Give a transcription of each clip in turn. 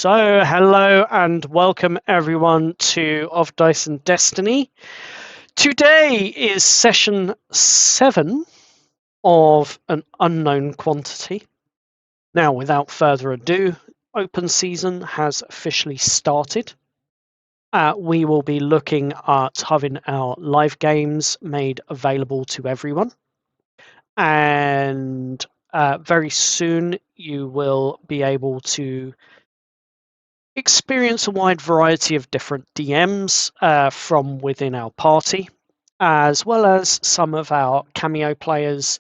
So, hello and welcome everyone to Of Dice and Destiny. Today is session 7 of an unknown quantity. Now, without further ado, open season has officially started. We will be looking at having our live games made available to everyone. And very soon you will be able to experience a wide variety of different DMs from within our party, as well as some of our cameo players,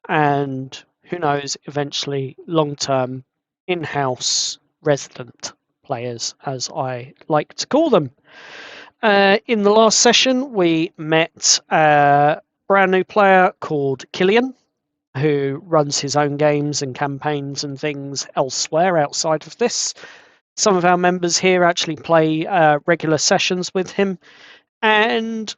and who knows, eventually long-term in-house resident players, as I like to call them. In the last session, we met a brand new player called Killian, who runs his own games and campaigns and things elsewhere outside of this. Some of our members here actually play regular sessions with him, and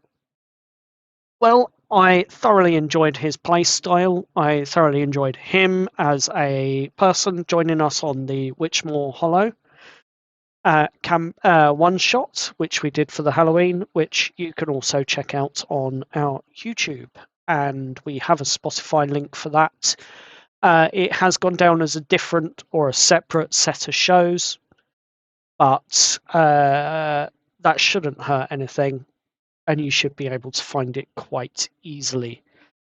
well, I thoroughly enjoyed his play style. I thoroughly enjoyed him as a person joining us on the Witchmore Hollow one shot, which we did for the Halloween, which you can also check out on our YouTube, and we have a Spotify link for that. It has gone down as a different or a separate set of shows, but that shouldn't hurt anything, and you should be able to find it quite easily.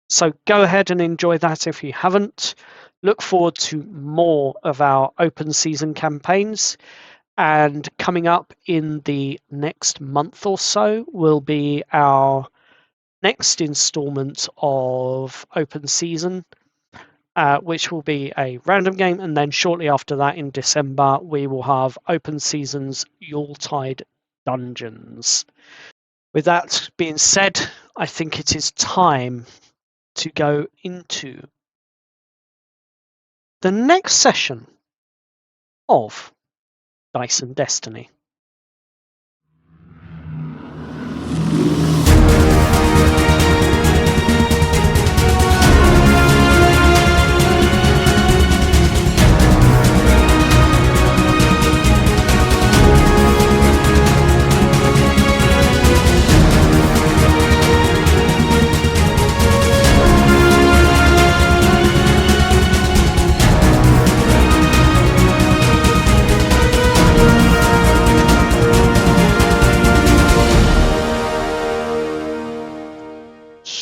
So go ahead and enjoy that if you haven't. Look forward to more of our open season campaigns, and coming up in the next month or so will be our next installment of open season, which will be a random game, and then shortly after that in December we will have open season's Yuletide Dungeons. With that being said, I think it is time to go into the next session of Dice and Destiny.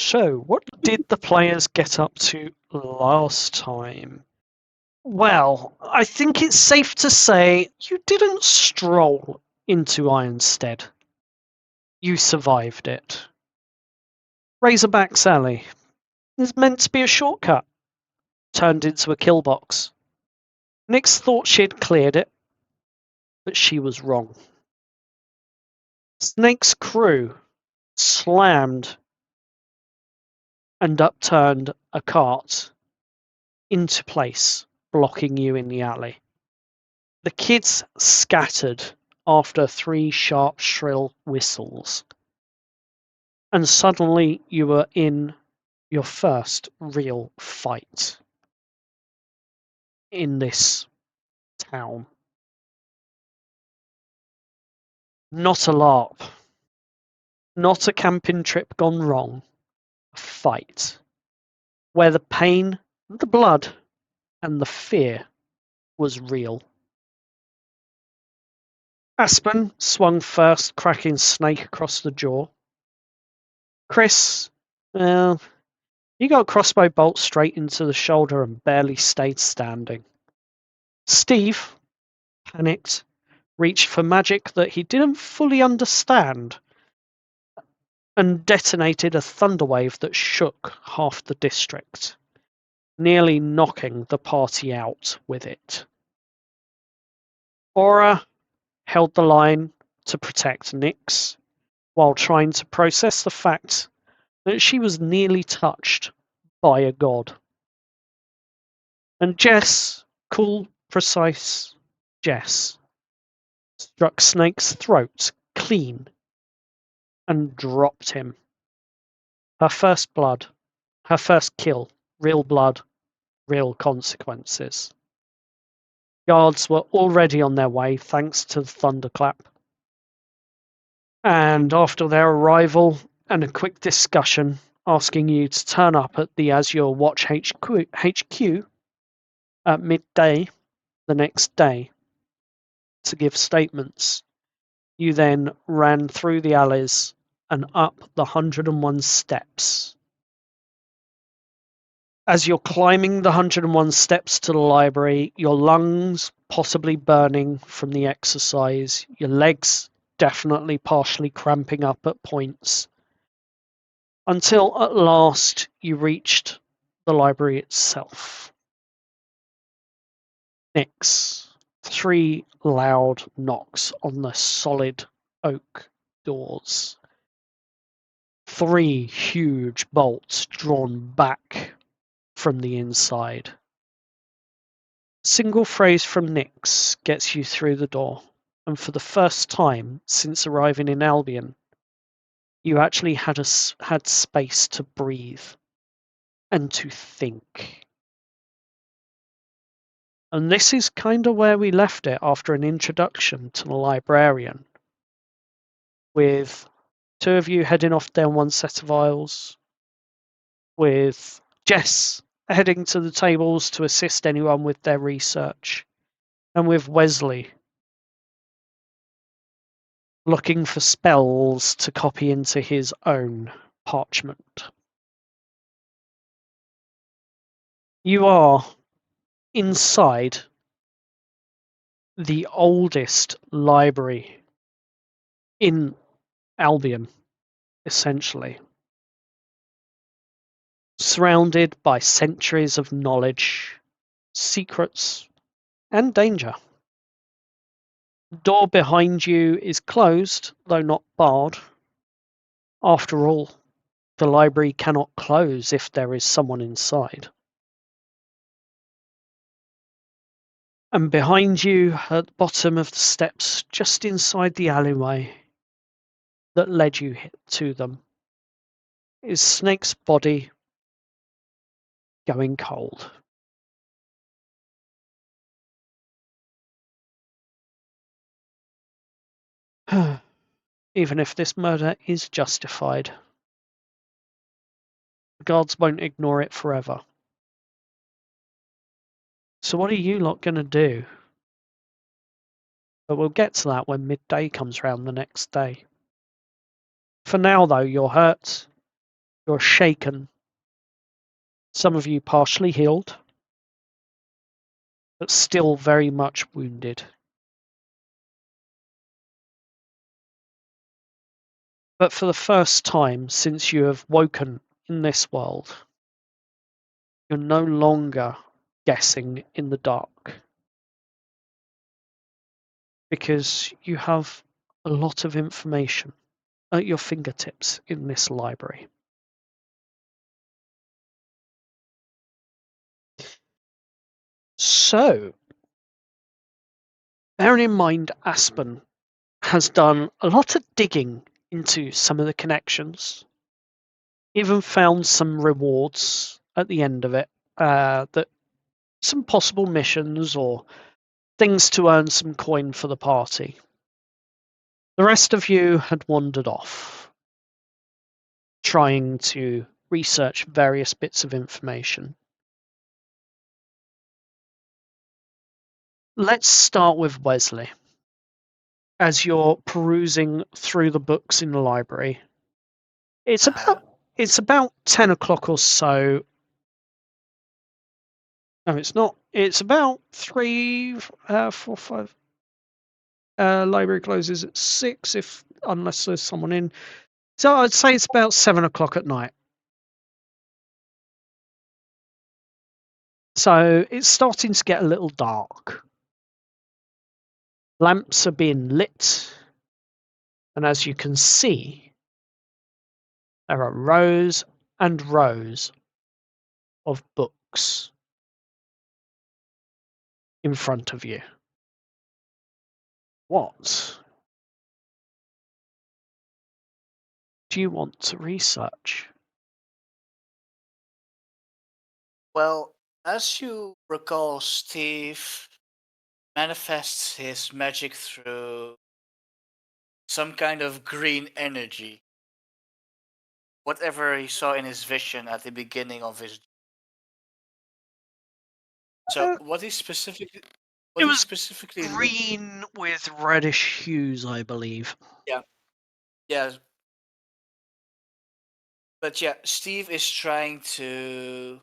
So, what did the players get up to last time? Well, I think it's safe to say you didn't stroll into Ironstead. You survived it. Razorback's Alley is meant to be a shortcut, turned into a kill box. Nyx thought she'd cleared it, but she was wrong. Snake's crew slammed and upturned a cart into place, blocking you in the alley. The kids scattered after 3 sharp, shrill whistles, and suddenly you were in your first real fight in this town. Not a LARP, not a camping trip gone wrong, a fight where the pain, the blood, and the fear was real. Aspen swung first, cracking Snake across the jaw. Chris, well, he got a crossbow bolt straight into the shoulder and barely stayed standing. Steve, panicked, reached for magic that he didn't fully understand and detonated a thunderwave that shook half the district, nearly knocking the party out with it. Aura held the line to protect Nyx, while trying to process the fact that she was nearly touched by a god. And Jess, cool, precise Jess, struck Snake's throat clean and dropped him. Her first blood, her first kill, real blood, real consequences. Guards were already on their way thanks to the thunderclap. And after their arrival and a quick discussion asking you to turn up at the Azure Watch HQ at midday the next day to give statements, you then ran through the alleys and up the 101 steps. As you're climbing the 101 steps to the library, your lungs possibly burning from the exercise, your legs definitely partially cramping up at points, until at last you reached the library itself. Next, 3 loud knocks on the solid oak doors. 3 huge bolts drawn back from the inside. Single phrase from Nyx gets you through the door, and for the first time since arriving in Albion, you actually had space to breathe and to think. And this is kind of where we left it after an introduction to the librarian, with 2 of you heading off down one set of aisles, with Jess heading to the tables to assist anyone with their research, and with Wesley looking for spells to copy into his own parchment. You are inside the oldest library in Albion, essentially, surrounded by centuries of knowledge, secrets, and danger. The door behind you is closed, though not barred. After all, the library cannot close if there is someone inside. And behind you, at the bottom of the steps, just inside the alleyway that led you to them, is Snake's body going cold. Even if this murder is justified, the guards won't ignore it forever. So what are you lot going to do? But we'll get to that when midday comes round the next day. For now, though, you're hurt, you're shaken, some of you partially healed, but still very much wounded. But for the first time since you have woken in this world, you're no longer guessing in the dark, because you have a lot of information at your fingertips in this library. So, bearing in mind Aspen has done a lot of digging into some of the connections, even found some rewards at the end of it, that some possible missions or things to earn some coin for the party. The rest of you had wandered off, trying to research various bits of information. Let's start with Wesley. As you're perusing through the books in the library, it's about 10 o'clock or so. No, it's not. It's about 3, 4, 5. Library closes at 6, unless there's someone in. So I'd say it's about 7 o'clock at night. So it's starting to get a little dark. Lamps are being lit, and as you can see, there are rows and rows of books in front of you. What do you want to research? Well, as you recall, Steve, manifests his magic through some kind of green energy. Whatever he saw in his vision at the beginning of his. So Uh, what he specifically, it what he was specifically looked. green with reddish hues, I believe. Yeah, yeah, but yeah, Steve is trying to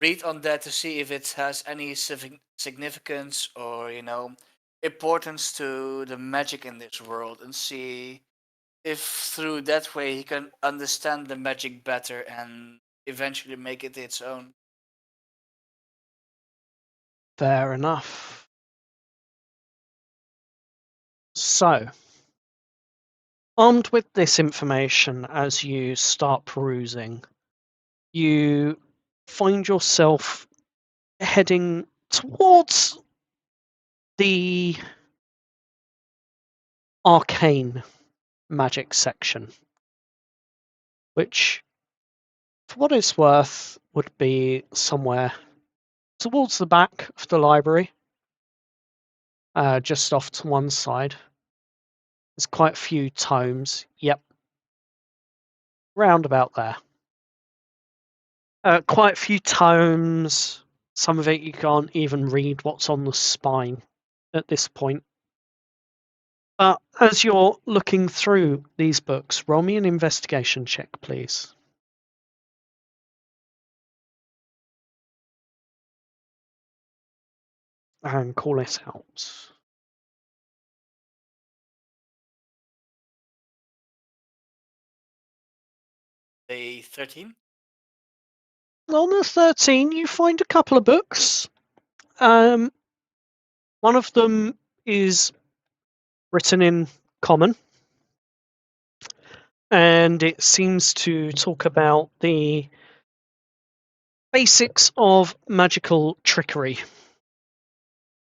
read on that to see if it has any significance or importance to the magic in this world, and see if through that way he can understand the magic better and eventually make it its own. Fair enough. So, armed with this information as you start perusing, you find yourself heading towards the arcane magic section, which, for what it's worth, would be somewhere towards the back of the library, just off to one side. There's quite a few tomes. Yep, round about there. Quite a few tomes. Some of it you can't even read what's on the spine at this point. But as you're looking through these books, roll me an investigation check, please. And call it out. A 13. On the 13, you find a couple of books. One of them is written in common, and it seems to talk about the basics of magical trickery,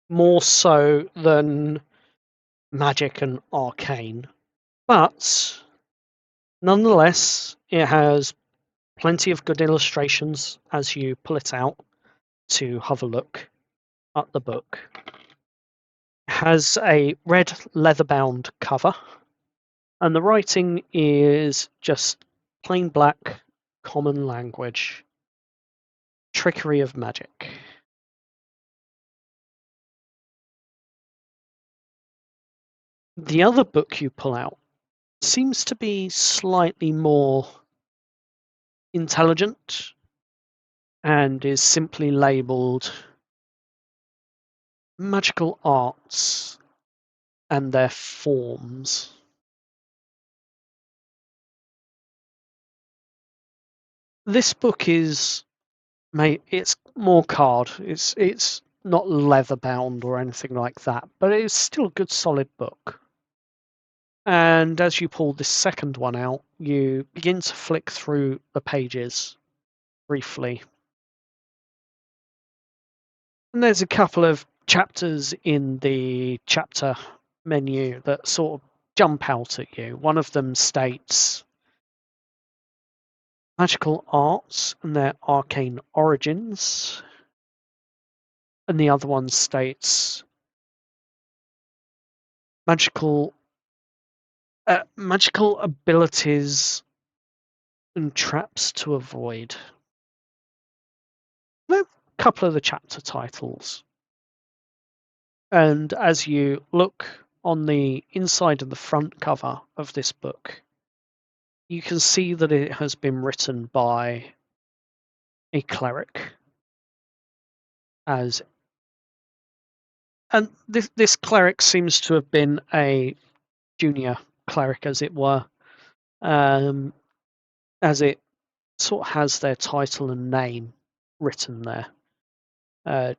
more so than magic and arcane. But nonetheless, it has plenty of good illustrations as you pull it out to have a look at the book. It has a red leather-bound cover, and the writing is just plain black, common language. Trickery of magic. The other book you pull out seems to be slightly more intelligent and is simply labeled Magical Arts and Their Forms. This book is, mate, it's more card. It's not leather bound or anything like that, but it's still a good solid book. And as you pull this second one out, you begin to flick through the pages briefly. And there's a couple of chapters in the chapter menu that sort of jump out at you. One of them states magical arts and their arcane origins. And the other one states magical magical abilities and traps to avoid. A couple of the chapter titles. And as you look on the inside of the front cover of this book, you can see that it has been written by a cleric. And this cleric seems to have been a junior cleric, as it were, as it sort of has their title and name written there. Uh,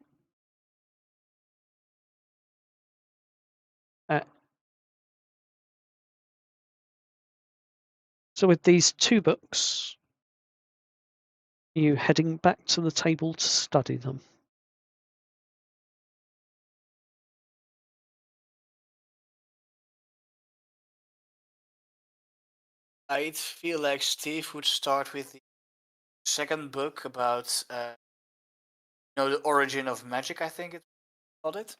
uh, so with these two books, you heading back to the table to study them. I'd feel like Steve would start with the second book about the origin of magic. I think it called it.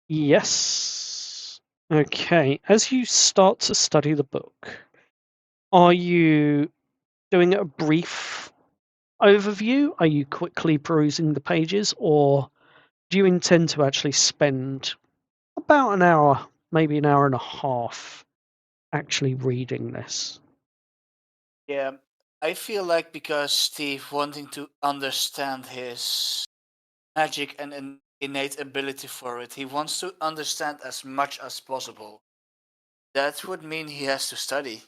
Yes. Okay. As you start to study the book, are you doing a brief overview? Are you quickly perusing the pages, or do you intend to actually spend about an hour, maybe an hour and a half, actually reading this? Yeah, I feel like because Steve wanting to understand his magic and an innate ability for it, he wants to understand as much as possible. That would mean he has to study.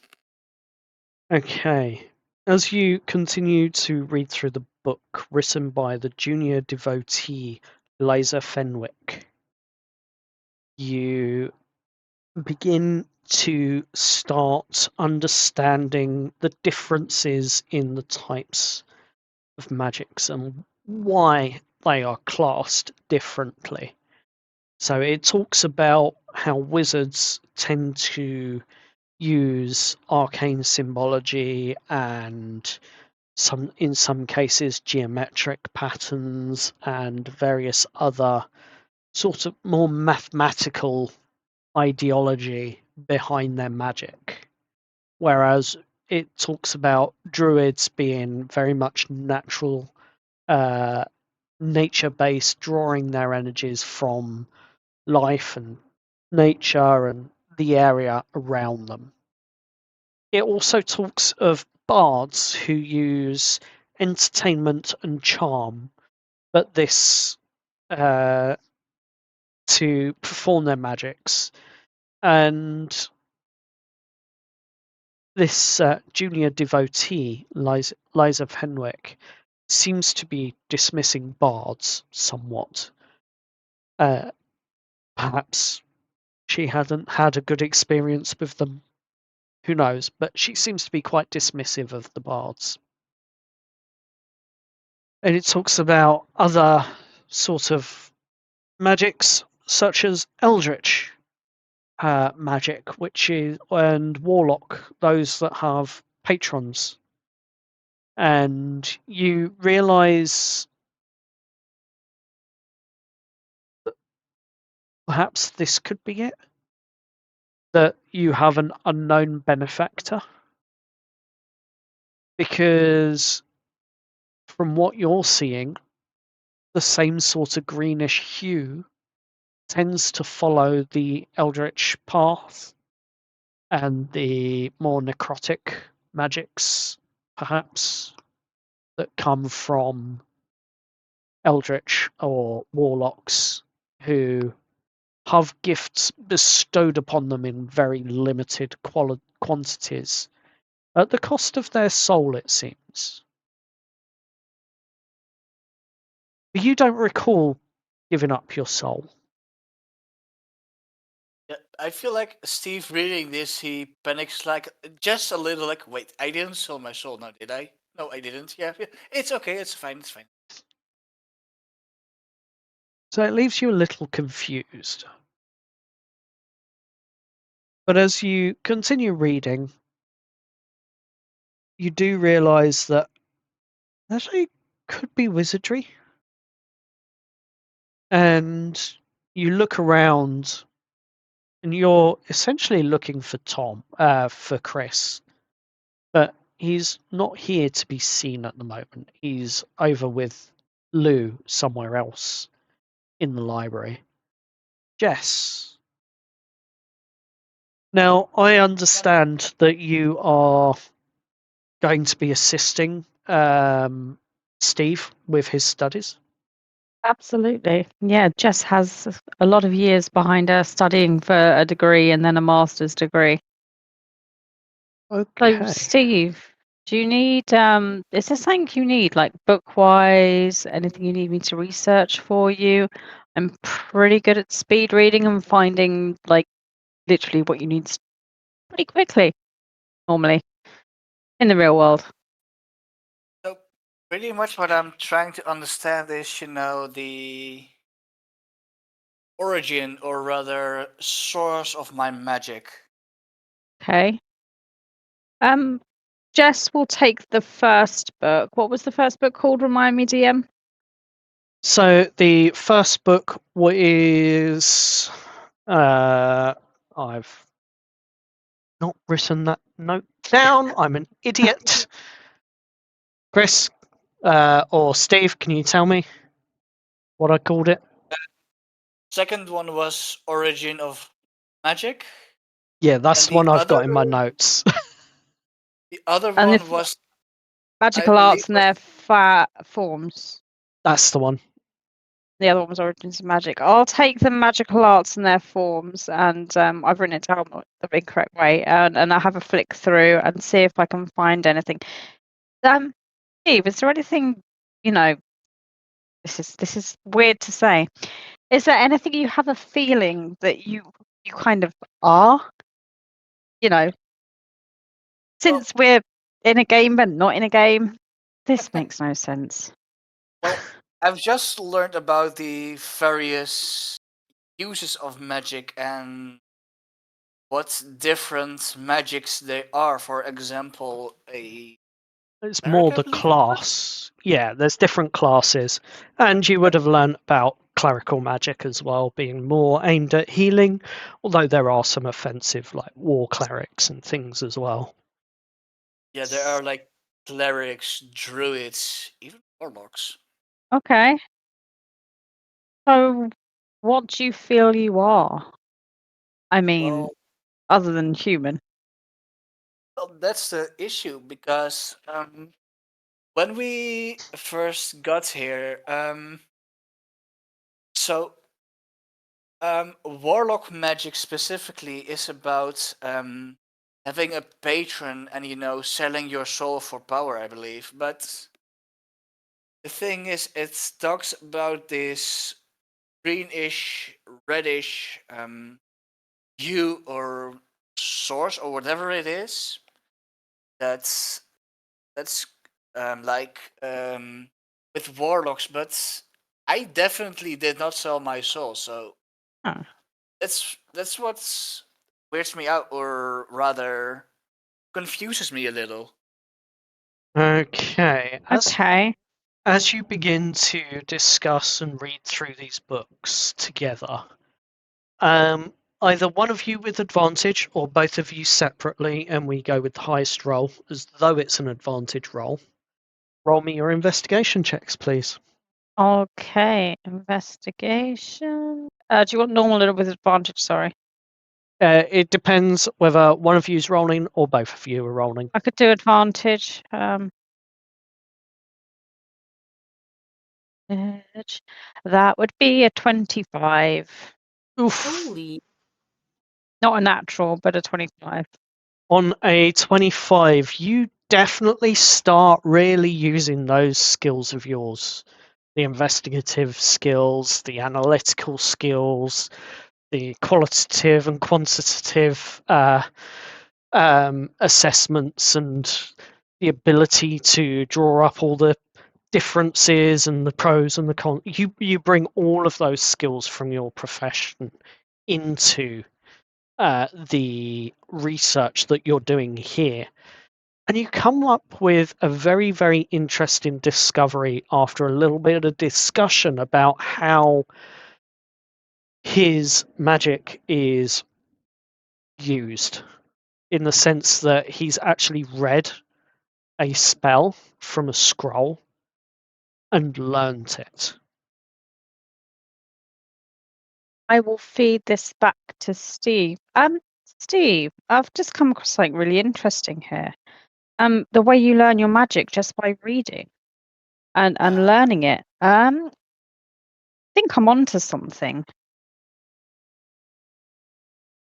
Okay. As you continue to read through the book written by the junior devotee Liza Fenwick, you begin to start understanding the differences in the types of magics and why they are classed differently. So it talks about how wizards tend to use arcane symbology and in some cases geometric patterns and various other sort of more mathematical ideology behind their magic. Whereas it talks about druids being very much natural, uh, nature based, drawing their energies from life and nature and the area around them. It also talks of bards who use entertainment and charm, but this to perform their magics. And this junior devotee, Liza Fenwick, seems to be dismissing bards somewhat. Uh, Perhaps she hadn't had a good experience with them. Who knows? But she seems to be quite dismissive of the bards. And it talks about other sort of magics, such as eldritch magic, which is and warlock, those that have patrons. And you realize that perhaps this could be it, that you have an unknown benefactor, because from what you're seeing, the same sort of greenish hue tends to follow the eldritch path and the more necrotic magics, perhaps, that come from eldritch or warlocks who have gifts bestowed upon them in very limited quantities at the cost of their soul, it seems. But you don't recall giving up your soul. Yeah, I feel like Steve reading this, he panics like just a little, like, wait, I didn't sell my soul now, did I? No, I didn't. Yeah, it's okay, it's fine, it's fine. So it leaves you a little confused. But as you continue reading, you do realize that actually could be wizardry. And you look around and you're essentially looking for for Chris, but he's not here to be seen at the moment. He's over with Lou somewhere else in the library. Jess. Now, I understand that you are going to be assisting Steve with his studies. Absolutely. Yeah, Jess has a lot of years behind her studying for a degree and then a master's degree. So, Okay. Steve, do you need, is there something you need, like book-wise, anything you need me to research for you? I'm pretty good at speed reading and finding, like, literally what you need pretty quickly, normally, in the real world. So, pretty much what I'm trying to understand is, the origin, or rather, source of my magic. Okay. Jess will take the first book. What was the first book called? Remind me, DM. So the first book is I've not written that note down. I'm an idiot. Chris or Steve, can you tell me what I called it? Second one was Origin of Magic. Yeah, that's And the one I've got other in my notes. the other And one if was, I magical believe, arts and their forms. That's the one. The other one was Origins of Magic. I'll take the magical arts and their forms, and I've written it down the incorrect way, and I'll have a flick through and see if I can find anything. Steve, is there anything, you know, this is weird to say. Is there anything you have a feeling that you kind of are? You know, since we're in a game but not in a game, this makes no sense. well, I've just learned about the various uses of magic and what different magics they are. For example, a It's cleric, more I the believe it was. class. Yeah, there's different classes. And you would have learnt about clerical magic as well, being more aimed at healing, although there are some offensive, like war clerics and things as well. Yeah, there are like clerics, druids, even warlocks. Okay. So, what do you feel you are? I mean, Well, other than human. that's the issue because when we first got here, so warlock magic specifically is about having a patron and selling your soul for power, I believe. But the thing is, it talks about this greenish, reddish hue or source or whatever it is. That's like with warlocks, but I definitely did not sell my soul, so Oh, that's what weirds me out, or rather confuses me a little. Okay, okay. as you begin to discuss and read through these books together, either one of you with advantage or both of you separately, and we go with the highest roll as though it's an advantage roll. Roll me your investigation checks, please. Okay. Investigation. Do you want normal or with advantage? Sorry. It depends whether one of you is rolling or both of you are rolling. I could do advantage. That would be a 25. Oof. Holy! Not a natural, but a 25. On a 25, you definitely start really using those skills of yours. The investigative skills, the analytical skills, the qualitative and quantitative assessments, and the ability to draw up all the differences and the pros and the cons. You bring all of those skills from your profession into the research that you're doing here. And you come up with a very, very interesting discovery after a little bit of discussion about how his magic is used, in the sense that he's actually read a spell from a scroll and learnt it. I will feed this back to Steve. Steve, I've just come across something really interesting here. The way you learn your magic just by reading and learning it. I think I'm onto something.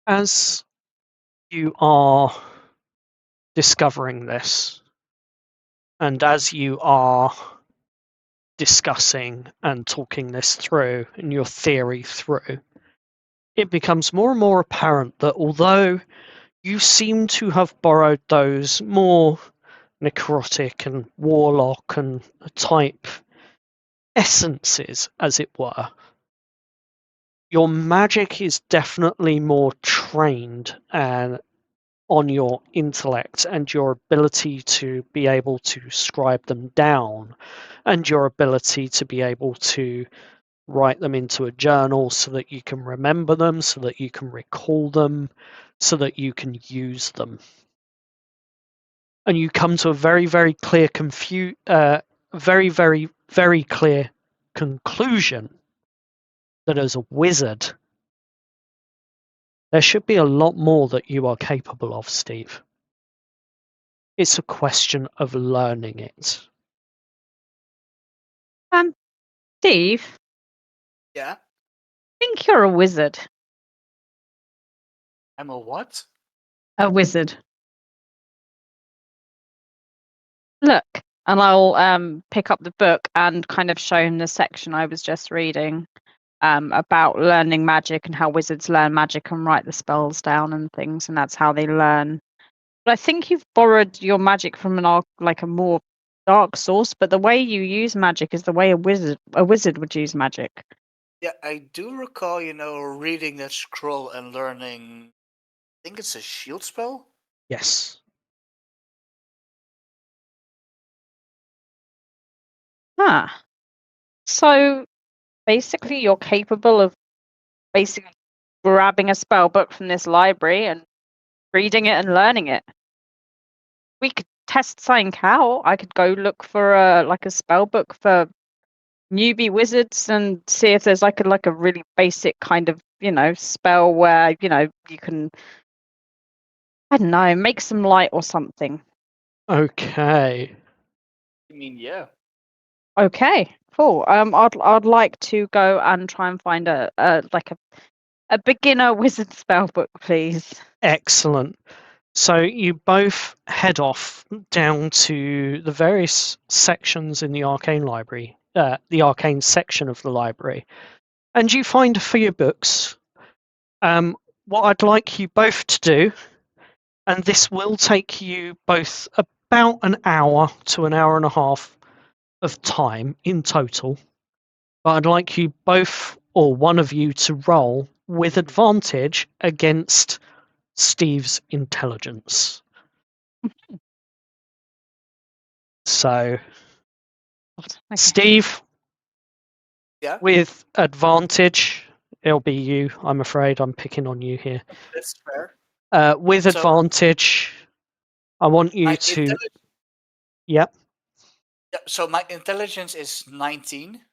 As you are discovering this, and as you are discussing and talking this through and your theory through, it becomes more and more apparent that although you seem to have borrowed those more necrotic and warlock and type essences, as it were, your magic is definitely more trained and on your intellect and your ability to be able to scribe them down and your ability to be able to write them into a journal so that you can remember them, so that you can recall them, so that you can use them. And you come to a very, very clear very, very, very clear conclusion that as a wizard, there should be a lot more that you are capable of, Steve. It's a question of learning it. Steve, Yeah? I think you're a wizard. I'm a what? A wizard. Look, and I'll pick up the book and kind of show him the section I was just reading about learning magic and how wizards learn magic and write the spells down and things, and that's how they learn. But I think you've borrowed your magic from a more dark source, but the way you use magic is the way a wizard would use magic. Yeah, I do recall, reading that scroll and learning. I think it's a shield spell. Yes. Ah. So basically you're capable of basically grabbing a spell book from this library and reading it and learning it. We could test something out. I could go look for a spell book for newbie wizards and see if there's like a really basic kind of spell where you can, I don't know, make some light or something. Okay. I mean, yeah. Okay, cool. I'd like to go and try and find a beginner wizard spell book, please. Excellent. So you both head off down to the various sections in the arcane library, the arcane section of the library, and you find a few books. What I'd like you both to do, and this will take you both about an hour to an hour and a half of time in total, but I'd like you both or one of you to roll with advantage against Steve's intelligence. So, Okay. Steve, Yeah, with advantage, it'll be you. I'm afraid I'm picking on you here. that's fair. With So- advantage, I want you My to. intelli- Yep. Yeah, so my intelligence is 19.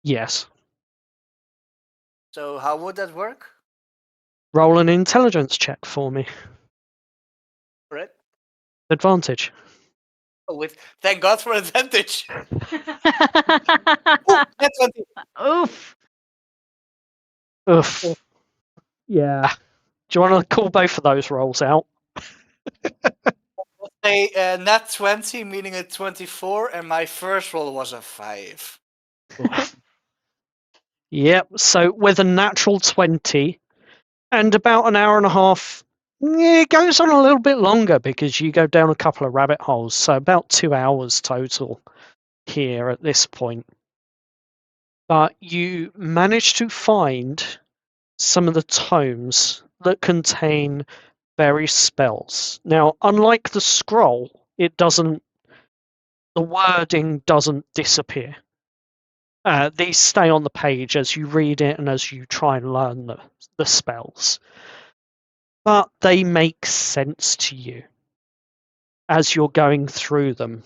Yes. So how would that work? Roll an intelligence check for me. Right? Advantage. Oh, thank God for advantage. Oh, that's 20. Oof. Oof. Yeah. Do you want to call both of those rolls out? A nat 20, meaning a 24, and my first roll was a 5. Yep. So with a natural 20 and about an hour and a half, it goes on a little bit longer because you go down a couple of rabbit holes. So about 2 hours total here at this point. But you manage to find some of the tomes that contain various spells. Now, unlike the scroll, the wording doesn't disappear. These stay on the page as you read it and as you try and learn the spells. But they make sense to you as you're going through them.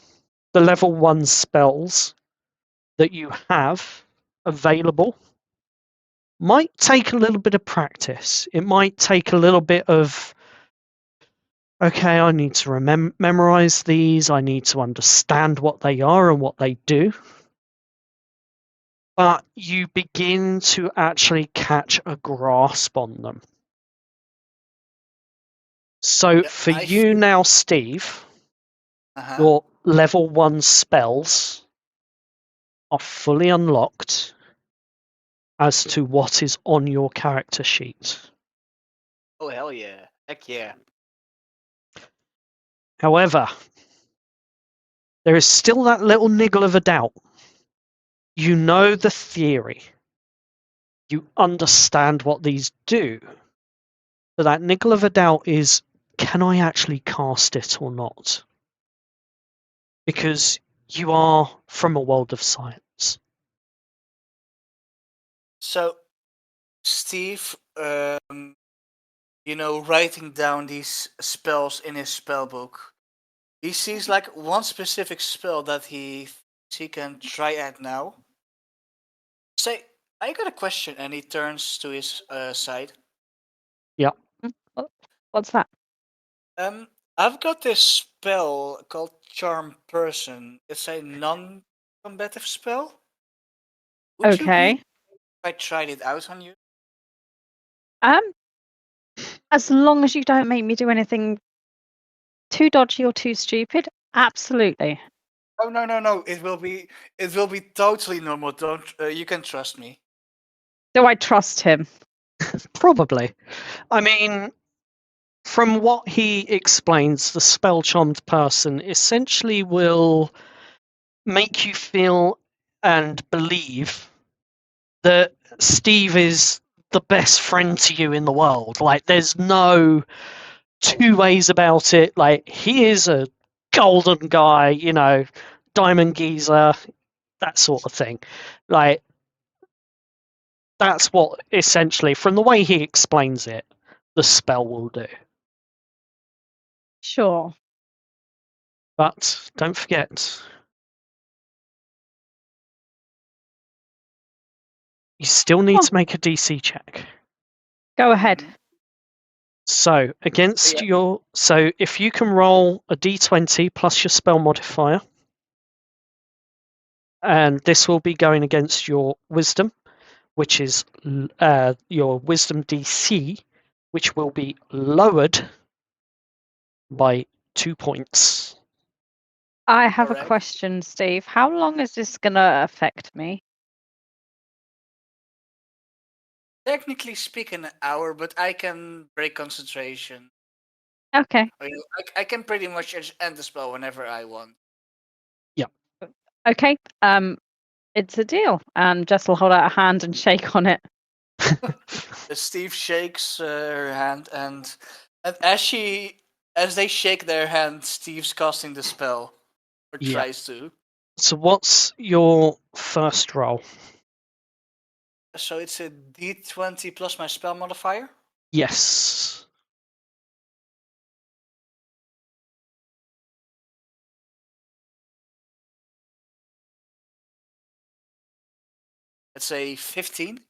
The level 1 spells that you have available might take a little bit of practice. It might take a little bit of, okay, I need to memorize these. I need to understand what they are and what they do. But you begin to actually catch a grasp on them. So for you now, Steve, your level 1 spells are fully unlocked as to what is on your character sheet. Oh, hell yeah. Heck yeah. However, there is still that little niggle of a doubt. You know the theory. You understand what these do. But that niggle of a doubt is, can I actually cast it or not? Because you are from a world of science. So, Steve, writing down these spells in his spell book, he sees like one specific spell that he thinks he can try at now. Say, I got a question, and he turns to his side. What's that? I've got this spell called Charm Person. It's a non-combative spell. Would you Okay. be if I tried it out on you? As long as you don't make me do anything too dodgy or too stupid, absolutely. Oh no! It will be totally normal. Don't you can trust me. Do I trust him? Probably. I mean, from what he explains, the spell charmed person essentially will make you feel and believe that Steve is the best friend to you in the world. Like, there's no two ways about it. Like, he is a golden guy, diamond geezer, that sort of thing. Like, that's what essentially, from the way he explains it, the spell will do. Sure. But don't forget, you still need to make a DC check. Go ahead. So against so if you can roll a d20 plus your spell modifier, and this will be going against your wisdom, which is your wisdom DC, which will be lowered by 2 points. I have a Correct. question, Steve. How long is this going to affect me? Technically speaking, an hour, but I can break concentration. Okay. I can pretty much just end the spell whenever I want. Okay. It's a deal. And Jess will hold out a hand and shake on it. Steve shakes her hand, and as they shake their hand, Steve's casting the spell, or tries to. So what's your first roll? So it's a d20 plus my spell modifier. Yes. It's a 15.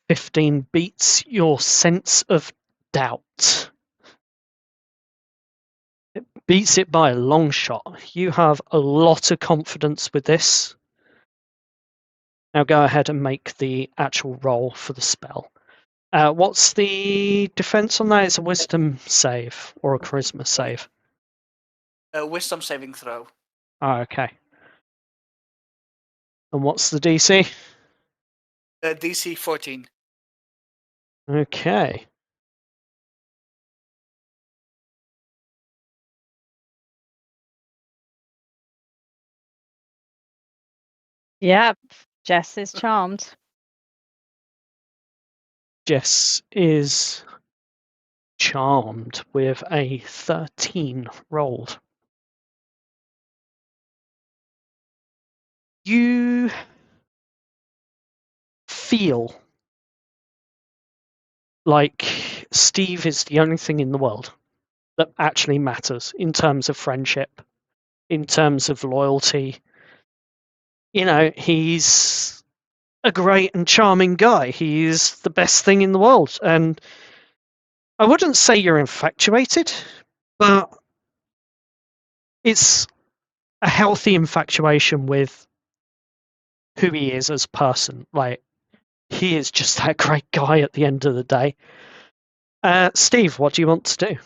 15 beats your sense of doubt. It beats it by a long shot. You have a lot of confidence with this. Now go ahead and make the actual roll for the spell. What's the defense on that? It's a wisdom save or a charisma save? A wisdom saving throw. Oh, okay. And what's the DC? DC 14. Okay. Yep. Jess is charmed. Jess is charmed with a 13 rolled. You feel like Steve is the only thing in the world that actually matters in terms of friendship, in terms of loyalty. He's a great and charming guy. He's the best thing in the world. And I wouldn't say you're infatuated, but it's a healthy infatuation with who he is as a person. Like, he is just that great guy at the end of the day. Steve, what do you want to do?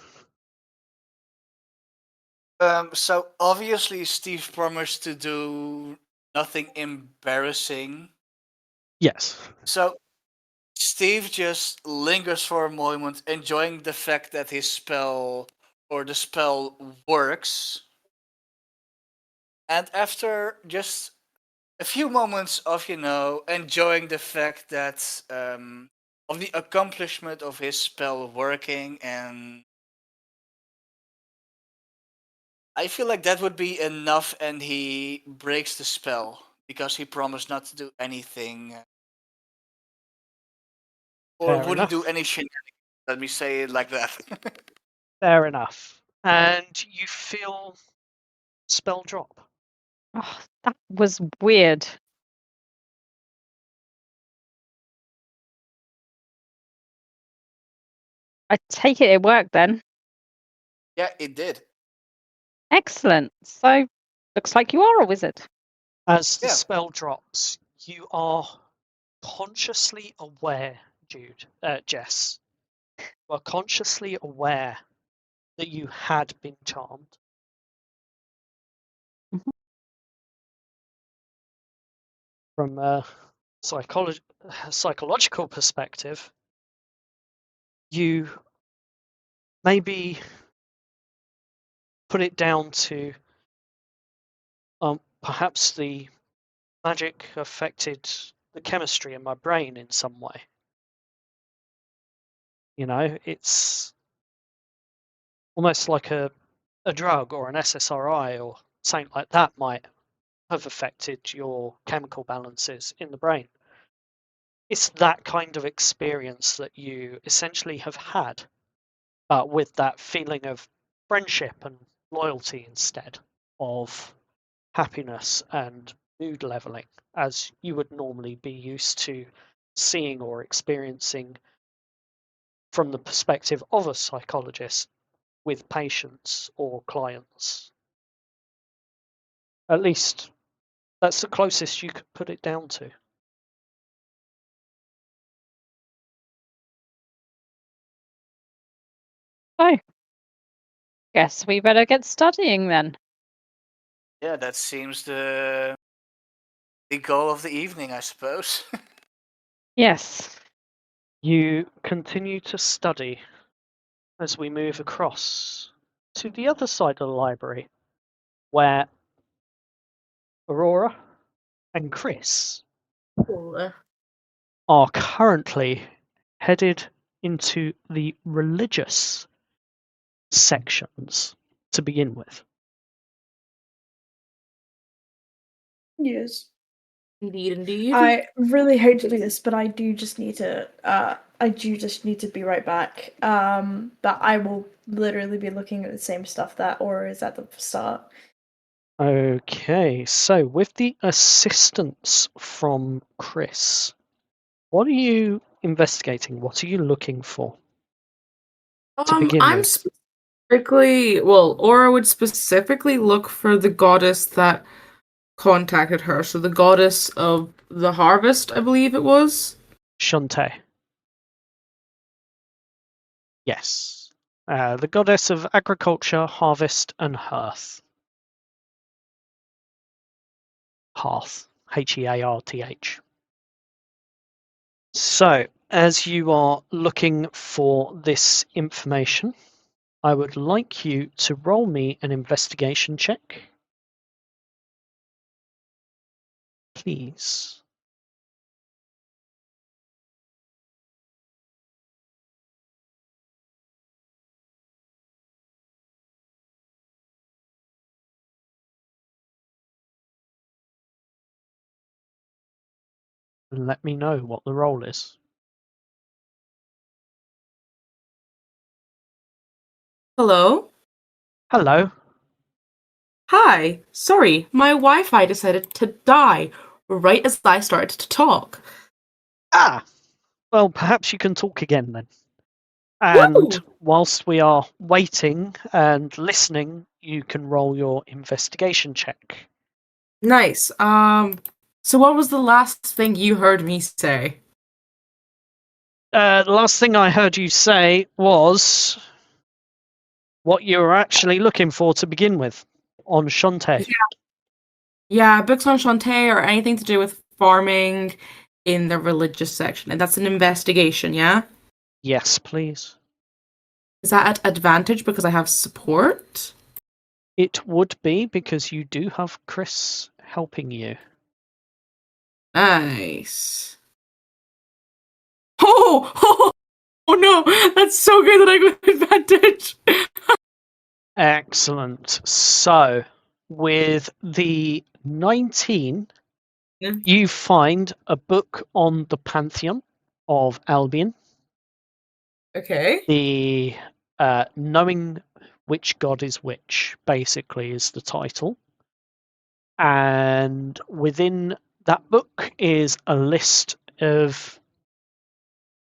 So obviously Steve promised to do nothing embarrassing. Yes. So Steve just lingers for a moment, enjoying the fact that his spell or the spell works. And after just a few moments of enjoying the fact that of the accomplishment of his spell working and I feel like that would be enough, and he breaks the spell because he promised not to do anything, or Fair wouldn't do enough. any shenanigans. Let me say it like that. Fair enough. And you feel spell drop. Oh, that was weird. I take it worked then. Yeah, it did. Excellent. So, looks like you are a wizard. As the Yeah. spell drops, you are consciously aware, Jess. You are consciously aware that you had been charmed. Mhm. From a psychological perspective, you maybe put it down to perhaps the magic affected the chemistry in my brain in some way. You know, it's almost like a drug or an SSRI or something like that might have affected your chemical balances in the brain. It's that kind of experience that you essentially have had, but with that feeling of friendship and loyalty instead of happiness and mood leveling, as you would normally be used to seeing or experiencing from the perspective of a psychologist with patients or clients. At least that's the closest you could put it down to. So, guess we better get studying then. Yeah, that seems the goal of the evening, I suppose. Yes. You continue to study as we move across to the other side of the library, where Aurora and Chris Cool. are currently headed into the religious sections to begin with. Yes. Indeed. I really hate to do this, but I do just need to be right back. But I will literally be looking at the same stuff that Aura is at the start. Okay, so with the assistance from Chris, what are you investigating? What are you looking for to begin I'm with? specifically, well, Aura would specifically look for the goddess that contacted her. So the goddess of the harvest, I believe it was. Shantae. Yes. The goddess of agriculture, harvest, and hearth. Hearth. Hearth. So, as you are looking for this information, I would like you to roll me an investigation check. Please. And let me know what the roll is. Hello? Hello. Hi. Sorry, my Wi-Fi decided to die right as I started to talk. Ah! Well, perhaps you can talk again then. And Woo! whilst we are waiting and listening, you can roll your investigation check. Nice. So what was the last thing you heard me say? The last thing I heard you say was what you were actually looking for to begin with on Shantae. Yeah, books on Shantae or anything to do with farming in the religious section. And that's an investigation, yeah? Yes, please. Is that at advantage because I have support? It would be because you do have Chris helping you. Nice. Oh, oh, oh no, that's so good that I got advantage. Excellent. So, with the 19, Yeah. you find a book on the Pantheon of Albion. Okay. The Knowing Which God is Which, basically, is the title. And within that book is a list of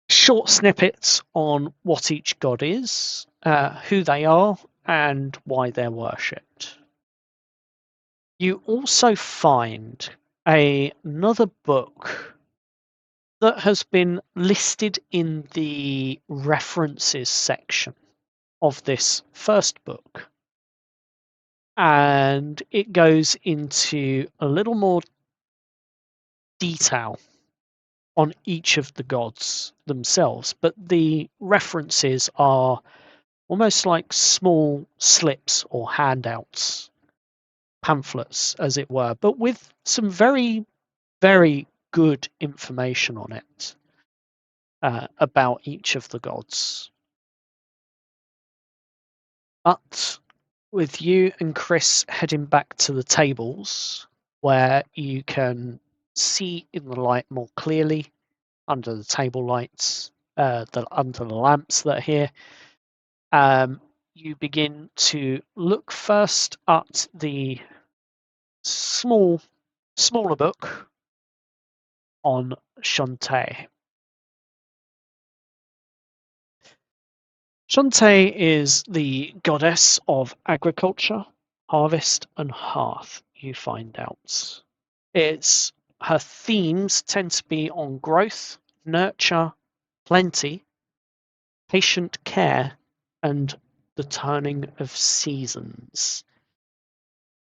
short snippets on what each god is, who they are, and why they're worshipped. You also find another book that has been listed in the references section of this first book. And it goes into a little more detail on each of the gods themselves, but the references are almost like small slips or handouts, pamphlets, as it were, but with some very, very good information on it about each of the gods. But with you and Chris heading back to the tables, where you can see in the light more clearly under the table lights, under the lamps that are here, you begin to look first at the smaller book on Shantae. Shantae is the goddess of agriculture, harvest, and hearth, you find out. Her themes tend to be on growth, nurture, plenty, patient care, and the turning of seasons.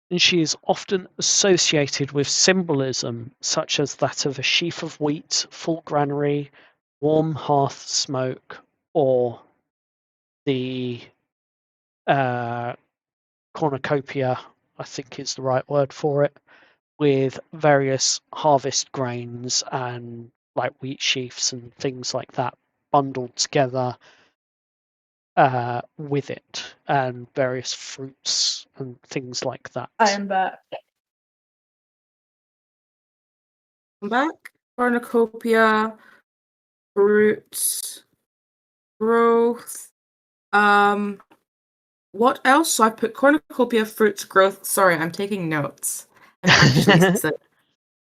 And she is often associated with symbolism such as that of a sheaf of wheat, full granary, warm hearth smoke, or the cornucopia, I think is the right word for it, with various harvest grains and like wheat sheaves and things like that bundled together with it, and various fruits and things like that. I am back. I'm back. Cornucopia, fruits, growth. What else? So I put cornucopia, fruits, growth. Sorry, I'm taking notes. I'm actually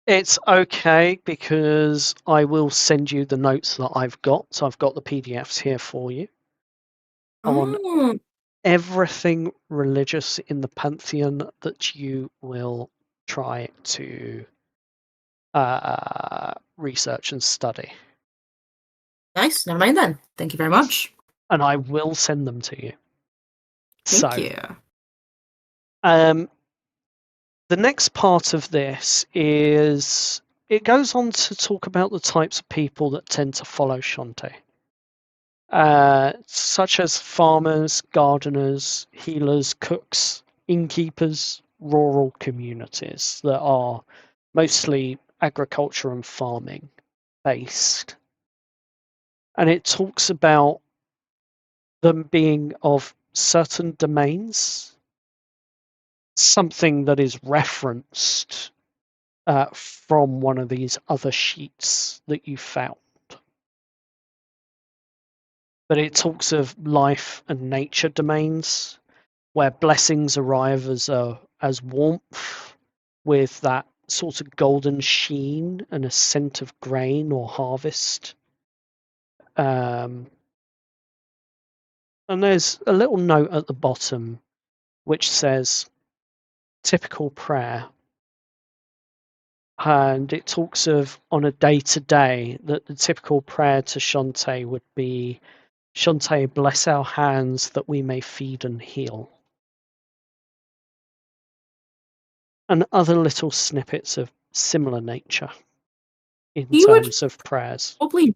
It's okay because I will send you the notes that I've got. So I've got the PDFs here for you on Oh, everything religious in the Pantheon that you will try to research and study. nice. Never mind then. Thank you very much. And I will send them to you. Thank So, you. the next part of this is it goes on to talk about the types of people that tend to follow Shantae. Such as farmers, gardeners, healers, cooks, innkeepers, rural communities that are mostly agriculture and farming based. And it talks about them being of certain domains, something that is referenced from one of these other sheets that you found. But it talks of life and nature domains where blessings arrive as warmth with that sort of golden sheen and a scent of grain or harvest. And there's a little note at the bottom which says typical prayer. And it talks of on a day-to-day that the typical prayer to Shantae would be, Shantae, bless our hands that we may feed and heal. And other little snippets of similar nature in You would terms of prayers. probably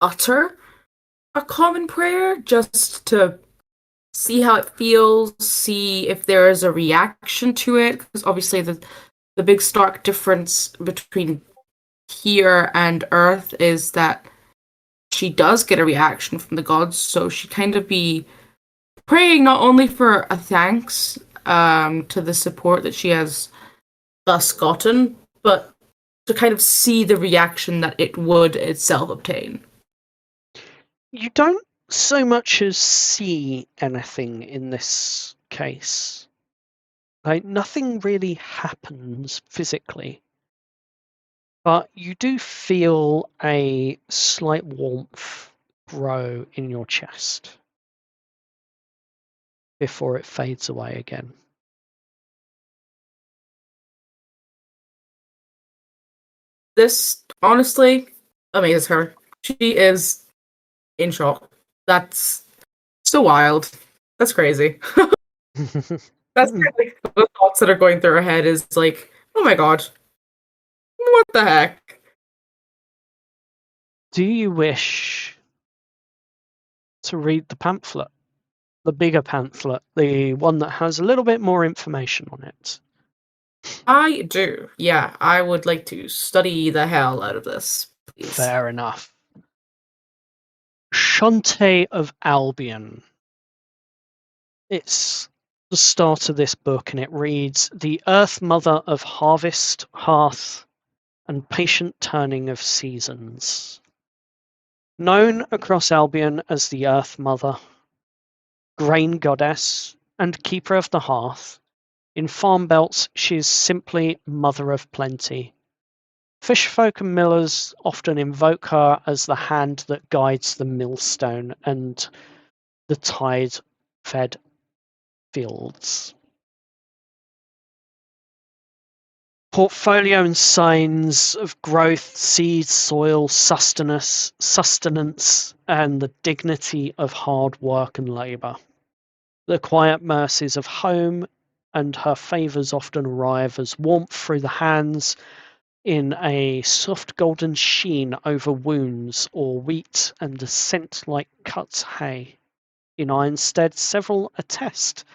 utter a common prayer just to see how it feels, see if there is a reaction to it, because obviously the big stark difference between here and Earth is that she does get a reaction from the gods, so she'd kind of be praying not only for a thanks to the support that she has thus gotten, but to kind of see the reaction that it would itself obtain. You don't so much as see anything in this case. Like, nothing really happens physically. But you do feel a slight warmth grow in your chest before it fades away again. This honestly amazes her. She is in shock. That's so wild. That's crazy. That's like the thoughts that are going through her head is like, oh my god, what the heck? Do you wish to read the pamphlet? The bigger pamphlet, the one that has a little bit more information on it. I do. Yeah, I would like to study the hell out of this, please. Fair enough. Shante of Albion. It's the start of this book, and it reads, "The Earth Mother of harvest, hearth, and patient turning of seasons. Known across Albion as the Earth Mother, grain goddess, and keeper of the hearth, in farm belts she is simply Mother of Plenty. Fishfolk and millers often invoke her as the hand that guides the millstone and the tide-fed fields. Portfolio and signs of growth, seed, soil, sustenance, and the dignity of hard work and labour. The quiet mercies of home and her favours often arrive as warmth through the hands in a soft golden sheen over wounds or wheat and a scent like cut hay. In Ironstead, several attest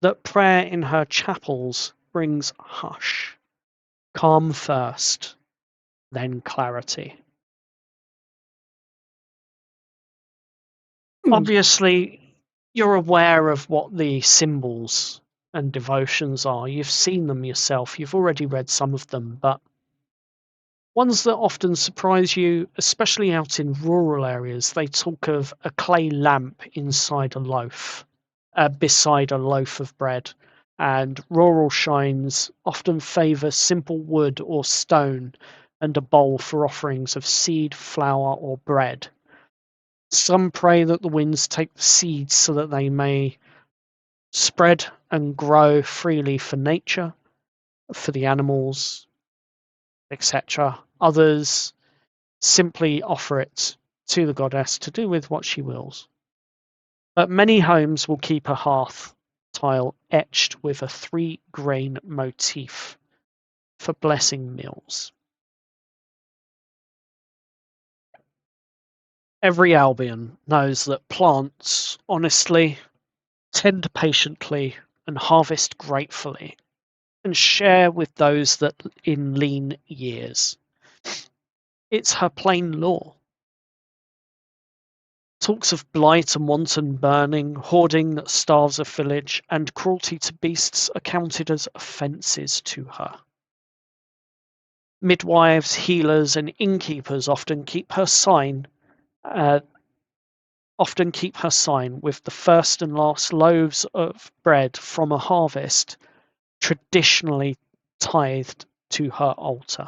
that prayer in her chapels brings hush. Calm first, then clarity." Obviously, you're aware of what the symbols and devotions are. You've seen them yourself. You've already read some of them, but ones that often surprise you, especially out in rural areas, they talk of a clay lamp inside a loaf, beside a loaf of bread. And rural shrines often favour simple wood or stone and a bowl for offerings of seed, flour, or bread. Some pray that the winds take the seeds so that they may spread and grow freely for nature, for the animals, etc. Others simply offer it to the goddess to do with what she wills. But many homes will keep a hearth tile etched with a 3-grain motif for blessing meals. Every Albion knows that plants honestly, tend patiently, and harvest gratefully, and share with those that in lean years. It's her plain law. Talks of blight and wanton burning, hoarding that starves a village, and cruelty to beasts are counted as offences to her. Midwives, healers, and innkeepers often keep her sign with the first and last loaves of bread from a harvest traditionally tithed to her altar.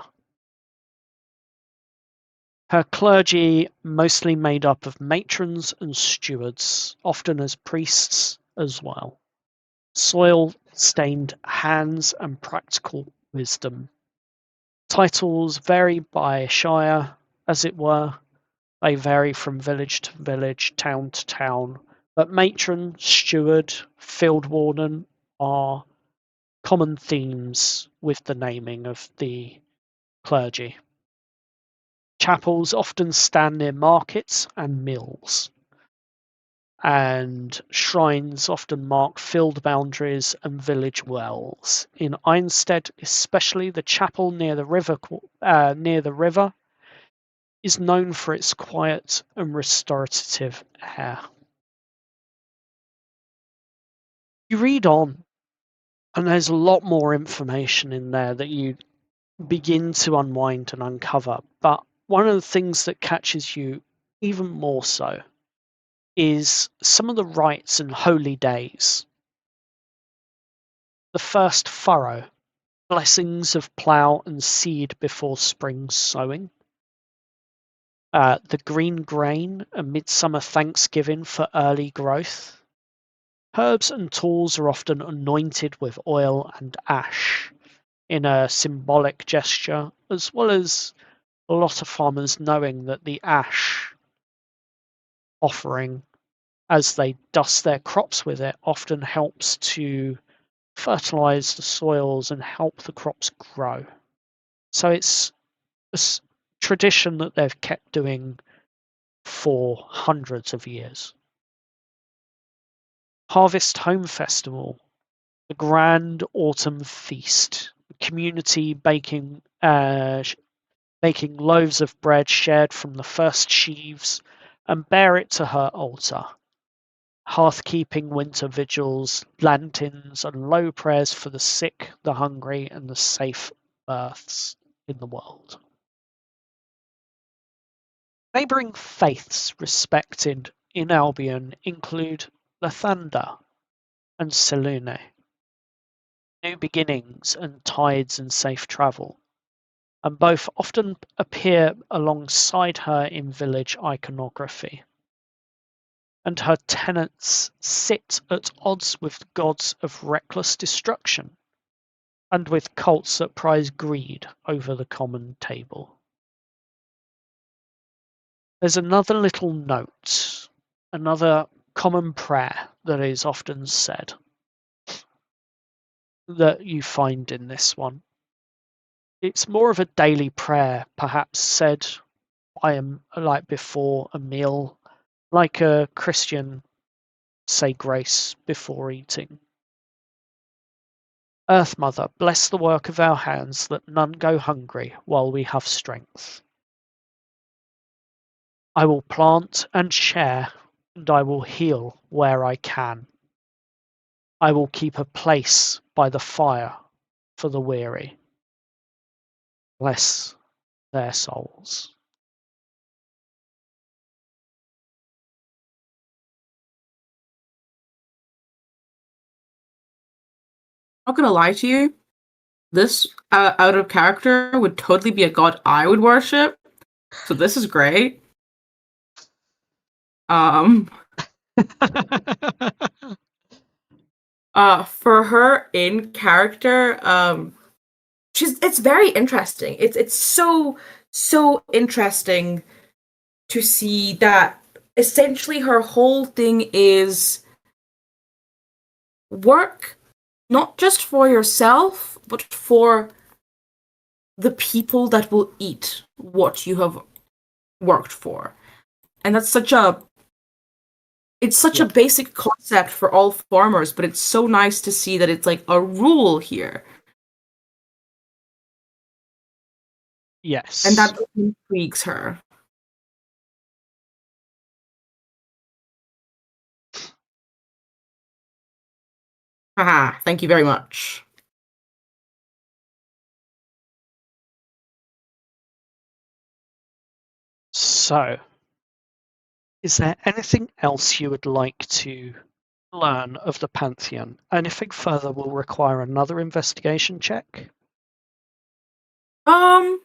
Her clergy mostly made up of matrons and stewards, often as priests as well. Soil-stained hands and practical wisdom. Titles vary by shire, as it were. They vary from village to village, town to town, but matron, steward, field warden are common themes with the naming of the clergy. Chapels often stand near markets and mills, and shrines often mark field boundaries and village wells. In Ironstead, especially, the chapel near the river is known for its quiet and restorative air. You read on, and there's a lot more information in there that you begin to unwind and uncover. But one of the things that catches you even more so is some of the rites and holy days. The first furrow, blessings of plough and seed before spring sowing. The green grain, a midsummer thanksgiving for early growth. Herbs and tools are often anointed with oil and ash in a symbolic gesture, as well as a lot of farmers knowing that the ash offering, as they dust their crops with it, often helps to fertilize the soils and help the crops grow. So it's a tradition that they've kept doing for hundreds of years. Harvest Home Festival, the grand autumn feast, community baking loaves of bread shared from the first sheaves and bear it to her altar. Hearth-keeping winter vigils, lanterns, and low prayers for the sick, the hungry, and the safe births in the world. Neighbouring faiths respected in Albion include Lathander and Selune, new beginnings and tides and safe travel, and both often appear alongside her in village iconography. And her tenets sit at odds with gods of reckless destruction, and with cults that prize greed over the common table. There's another little note, another common prayer that is often said that you find in this one. It's more of a daily prayer, perhaps said by like before a meal, like a Christian say grace before eating. Earth Mother, bless the work of our hands, that none go hungry while we have strength. I will plant and share, and I will heal where I can. I will keep a place by the fire for the weary. Bless their souls. Not gonna lie to you, this out of character would totally be a god I would worship. So this is great. For her in character, it's very interesting. It's so interesting to see that essentially her whole thing is work not just for yourself, but for the people that will eat what you have worked for. And that's such a basic concept for all farmers, but it's so nice to see that it's like a rule here. Yes. And that intrigues her. Haha, thank you very much. So, is there anything else you would like to learn of the Pantheon? Anything further will require another investigation check. I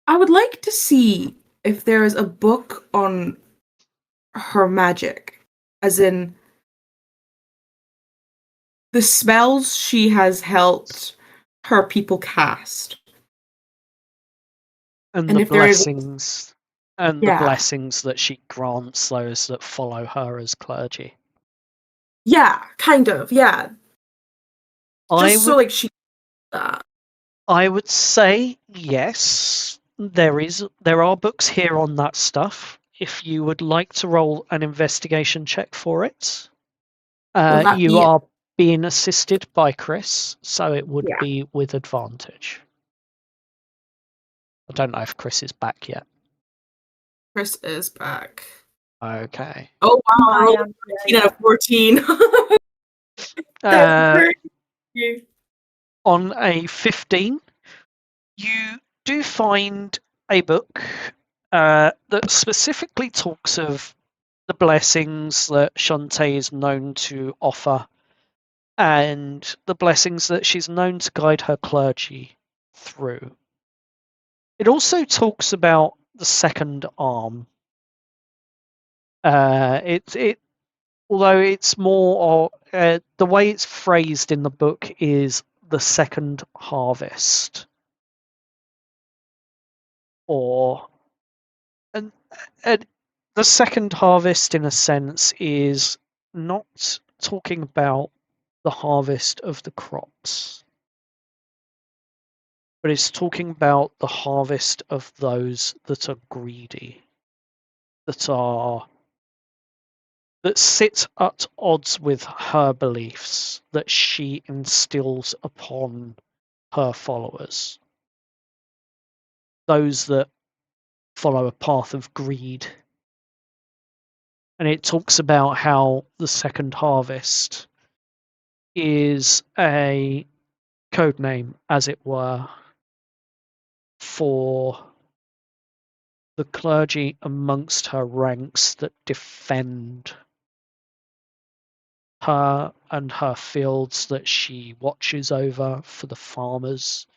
would like to see if there is a book on her magic, as in the spells she has helped her people cast. And the blessings the blessings that she grants those that follow her as clergy. Yeah, kind of, yeah. She I would say yes. There are books here on that stuff. If you would like to roll an investigation check for it, you are being assisted by Chris, so it would be with advantage. I don't know if Chris is back yet. Chris is back. Okay. Oh wow, I I rolled am. a 13 out of 14. That's Uh, crazy. on a 15, you do find a book that specifically talks of the blessings that Shantae is known to offer and the blessings that she's known to guide her clergy through. It also talks about the second arm. Although it's more the way it's phrased in the book is the second harvest, or and, and the second harvest in a sense is not talking about the harvest of the crops, but it's talking about the harvest of those that are greedy, that sit at odds with her beliefs that she instills upon her followers. Those that follow a path of greed. And it talks about how the second harvest is a code name, as it were, for the clergy amongst her ranks that defend her and her fields that she watches over for the farmers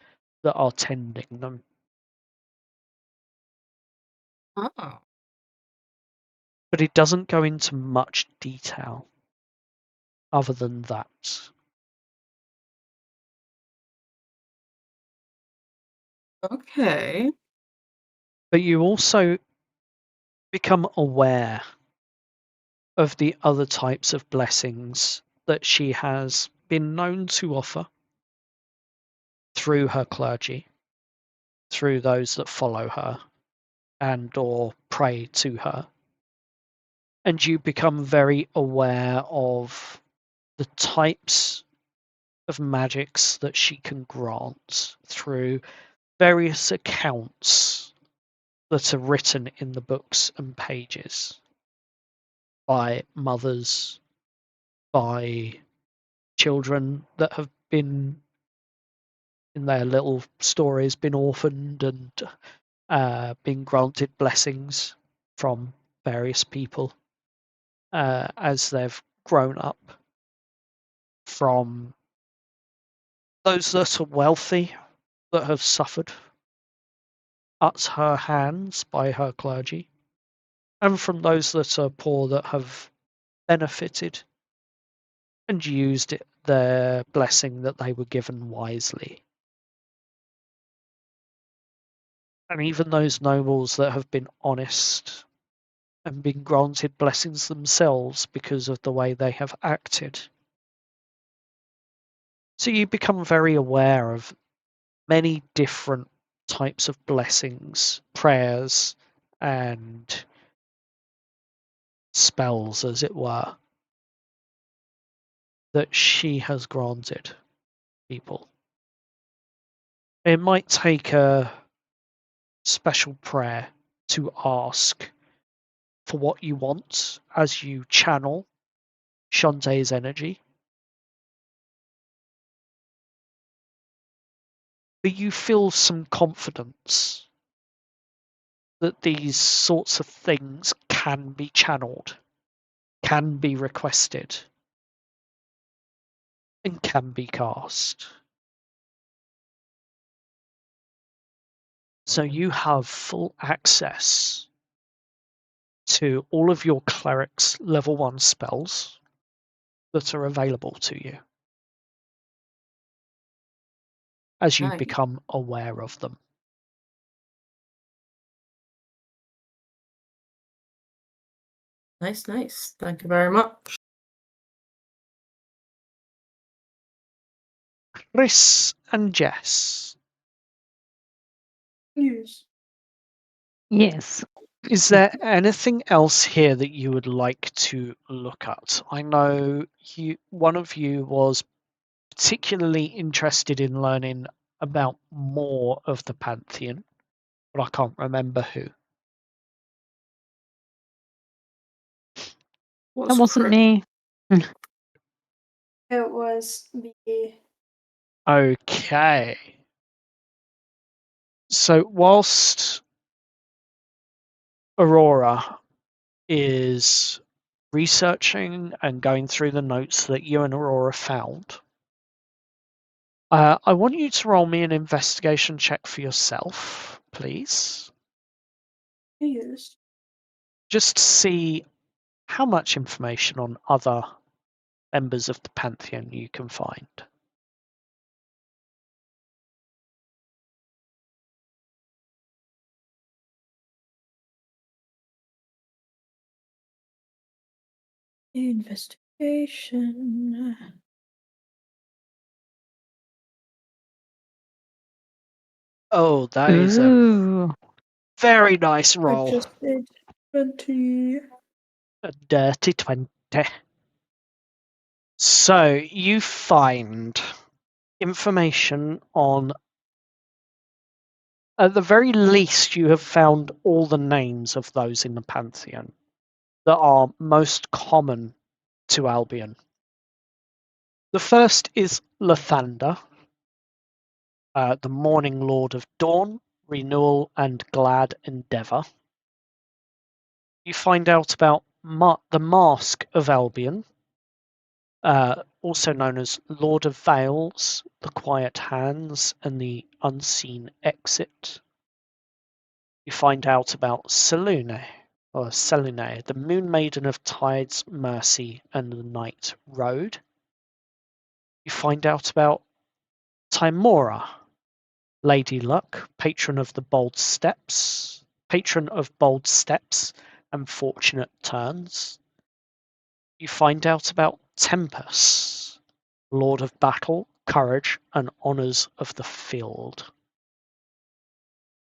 that are tending them. Oh. But it doesn't go into much detail other than that. Okay. But you also become aware of the other types of blessings that she has been known to offer through her clergy, through those that follow her and or pray to her. And you become very aware of the types of magics that she can grant through various accounts that are written in the books and pages by mothers, by children that have been in their little stories been orphaned and been granted blessings from various people as they've grown up, from those that are wealthy that have suffered at her hands by her clergy, and from those that are poor that have benefited and used their blessing that they were given wisely. And even those nobles that have been honest and been granted blessings themselves because of the way they have acted. So you become very aware of many different types of blessings, prayers, and spells, as it were, that she has granted people. It might take a special prayer to ask for what you want as you channel Shantae's energy. But you feel some confidence that these sorts of things can be channeled, can be requested, and can be cast. So you have full access to all of your cleric's level 1 spells that are available to you as you Nice. become aware of them. Nice, nice. Thank you very much. Chris and Jess, Yes. Yes. is there anything else here that you would like to look at? I know one of you was particularly interested in learning about more of the Pantheon, but I can't remember who. That wasn't me. It was the. Okay. So whilst Aurora is researching and going through the notes that you and Aurora found, I want you to roll me an investigation check for yourself, please. Yes. Just to see how much information on other members of the Pantheon you can find. Investigation. Oh, that is a Ooh. very nice I roll. just did 20. A dirty 20. So you find information on, at the very least, you have found all the names of those in the Pantheon that are most common to Albion. The first is Lathander, the Morning Lord of Dawn, Renewal, and Glad Endeavour. You find out about the Mask of Albion, also known as Lord of Veils, the Quiet Hands, and the Unseen Exit. You find out about Selune, the Moon Maiden of Tides, Mercy, and the Night Road. You find out about Timora, Lady Luck, patron of bold steps and fortunate turns. You find out about Tempest, Lord of Battle, Courage, and Honours of the Field.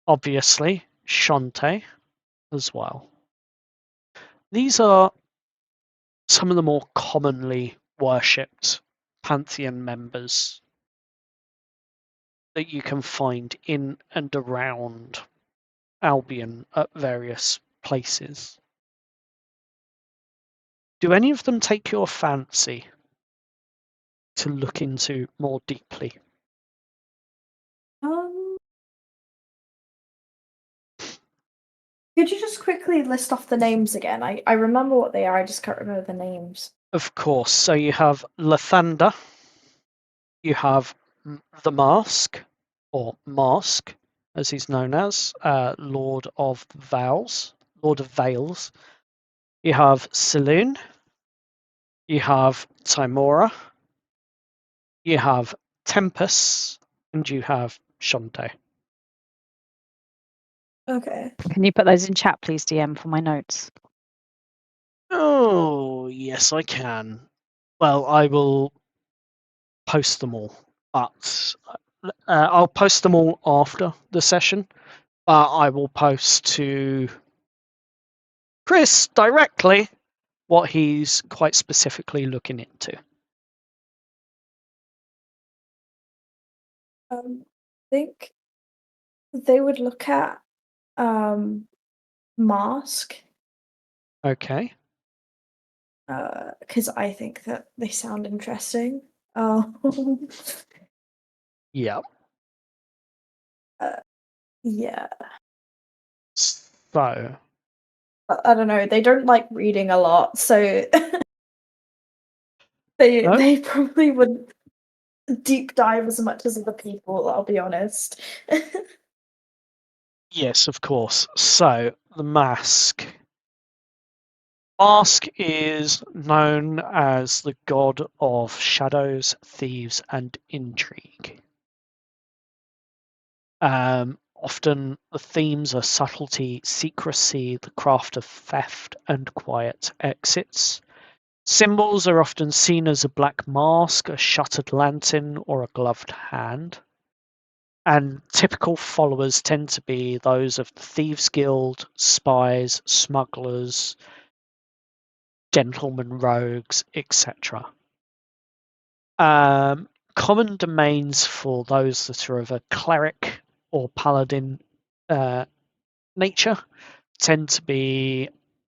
Obviously, Shantae as well. These are some of the more commonly worshipped Pantheon members that you can find in and around Albion at various places. Do any of them take your fancy to look into more deeply? Could you just quickly list off the names again? I remember what they are, I just can't remember the names. Of course. So you have Lathander, you have the Mask, or Mask, as he's known as, Lord of Veils. You have Selune, you have Timora, you have Tempest, and you have Shantae. Okay. Can you put those in chat, please, DM, for my notes? Oh, yes, I can. Well, I will post them all, but I'll post them all after the session. But I will post to Chris directly what he's quite specifically looking into. I think they would look at Mask, Okay. because I think that they sound interesting. Yeah. Yeah. So, I don't know. They don't like reading a lot, so No? they probably wouldn't deep dive as much as other people. I'll be honest. yes, of course. So, the Mask. Mask is known as the god of shadows, thieves, and intrigue. Often the themes are subtlety, secrecy, the craft of theft, and quiet exits. Symbols are often seen as a black mask, a shuttered lantern, or a gloved hand. And typical followers tend to be those of the Thieves' Guild, spies, smugglers, gentlemen rogues, etc. Common domains for those that are of a cleric or paladin nature tend to be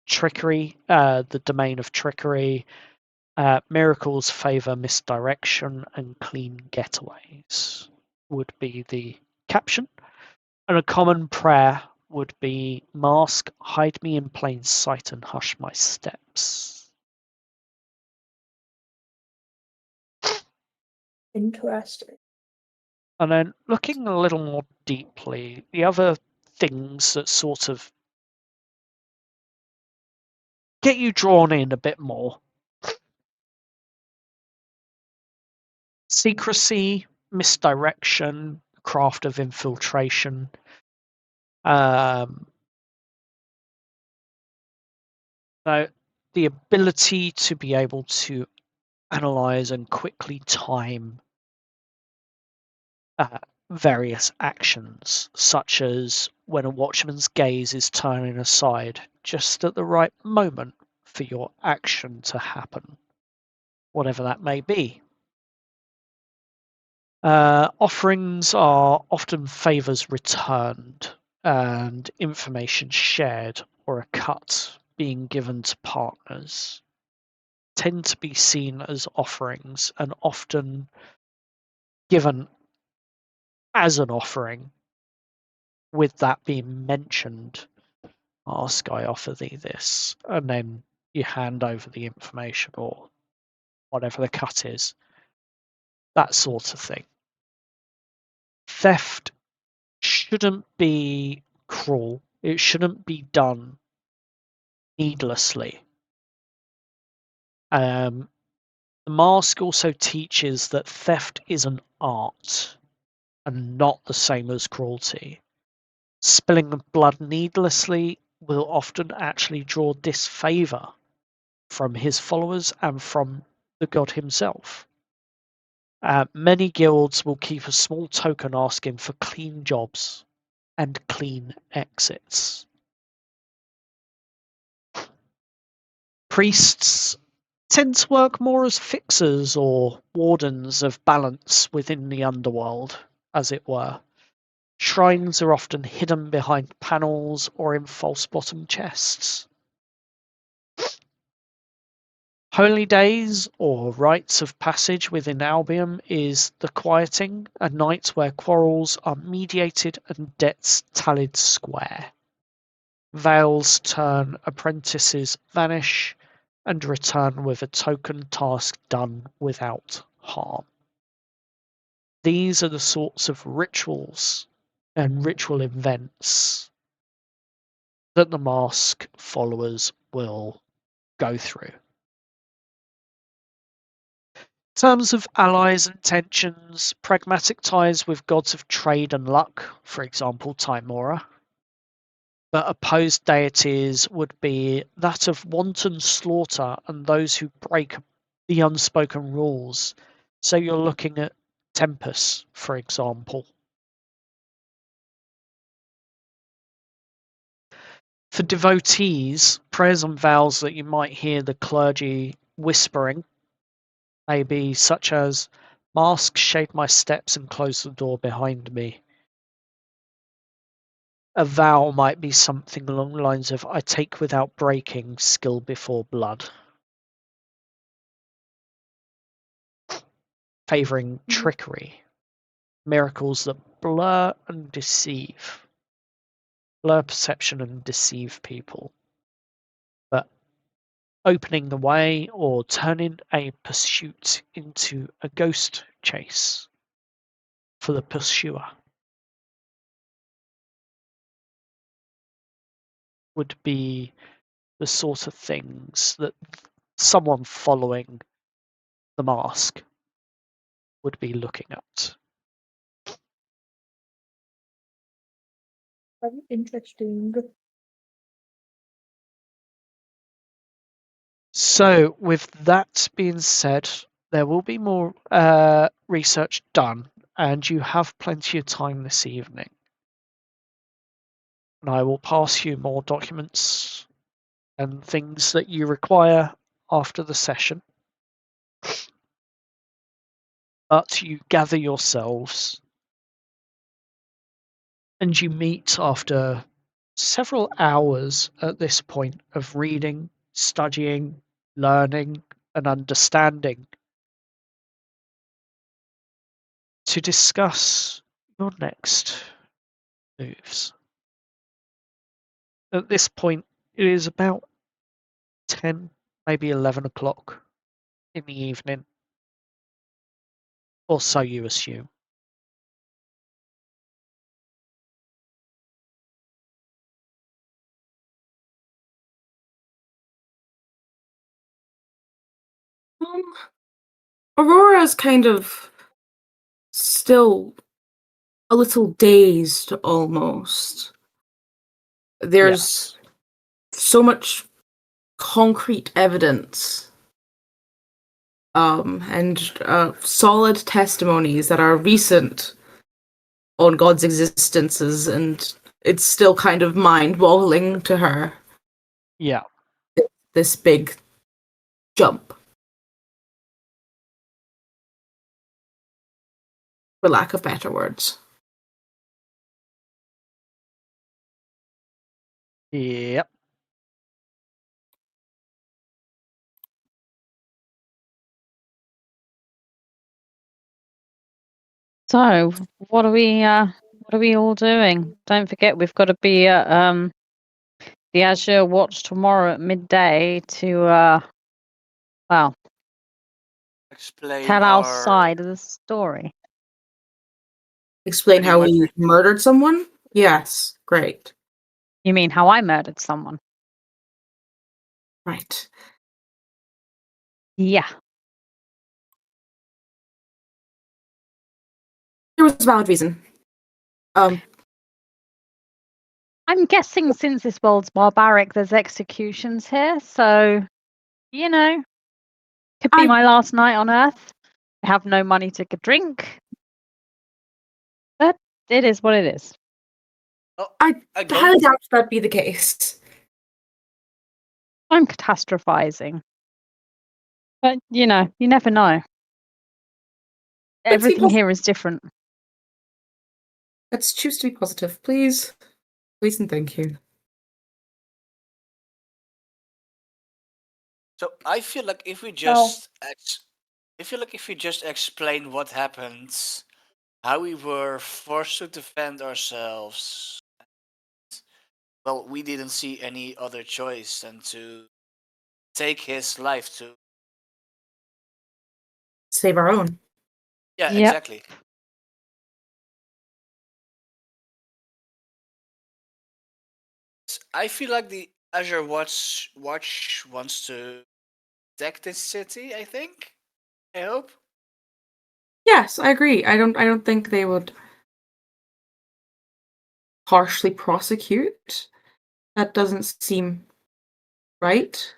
trickery, the domain of trickery. Miracles favor misdirection, and clean getaways would be the caption. And a common prayer would be mask, hide me in plain sight and hush my steps. Interesting. And then looking a little more deeply, the other things that sort of get you drawn in a bit more. Secrecy, misdirection, craft of infiltration. The ability to be able to analyze and quickly time various actions, such as when a watchman's gaze is turning aside just at the right moment for your action to happen, whatever that may be. Offerings are often favors returned and information shared or a cut being given to partners tend to be seen as offerings and often given as an offering, with that being mentioned. Ask, I offer thee this, and then you hand over the information or whatever the cut is. That sort of thing. Theft shouldn't be cruel. It shouldn't be done needlessly. The mask also teaches that theft is an art and not the same as cruelty. Spilling of blood needlessly will often actually draw disfavor from his followers and from the god himself. Many guilds will keep a small token asking for clean jobs and clean exits. Priests tend to work more as fixers or wardens of balance within the underworld, as it were. Shrines are often hidden behind panels or in false bottom chests. Holy days, or rites of passage within Albion, is the quieting, a night where quarrels are mediated and debts tallied square. Veils turn, apprentices vanish, and return with a token task done without harm. These are the sorts of rituals and ritual events that the mask followers will go through. In terms of allies and tensions, pragmatic ties with gods of trade and luck, for example, Timora, but opposed deities would be that of wanton slaughter and those who break the unspoken rules. So you're looking at Tempest, for example. For devotees, prayers and vows that you might hear the clergy whispering may be such as, mask, shade my steps and close the door behind me. A vow might be something along the lines of, I take without breaking, skill before blood. Favouring trickery. Miracles that blur and deceive. Blur perception and deceive people. But opening the way or turning a pursuit into a ghost chase for the pursuer would be the sort of things that someone following the mask would be looking at. Very interesting. So, with that being said, there will be more research done, and you have plenty of time this evening. And I will pass you more documents and things that you require after the session. But you gather yourselves and you meet after several hours at this point of reading, studying, learning, and understanding to discuss your next moves. At this point, it is about 10, maybe 11 o'clock in the evening, or so you assume. Aurora's kind of still a little dazed almost. There's so much concrete evidence and solid testimonies that are recent on God's existences, and it's still kind of mind-boggling to her, Yeah. this big jump, for lack of better words. Yep. So, what are we all doing? Don't forget, we've got to be at the Azure Watch tomorrow at midday to well, Explain tell our our side of the story. Explain Pretty how much. we murdered someone? Yes, great. You mean how I murdered someone? Right. Yeah. There was a valid reason. I'm guessing since this world's barbaric, there's executions here, so you know, could be my last night on Earth. I have no money to drink, but it is what it is. Oh, I don't. highly doubt that'd be the case. I'm catastrophizing, but you know, you never know. Everything here is different. Let's choose to be positive, please. Please and thank you. So I feel like if we just explain what happened, how we were forced to defend ourselves, well, we didn't see any other choice than to take his life to. Save our own. Yeah, Yep. exactly. I feel like the Azure Watch wants to protect this city. I think. I hope. Yes, I agree. I don't think they would harshly prosecute. That doesn't seem right.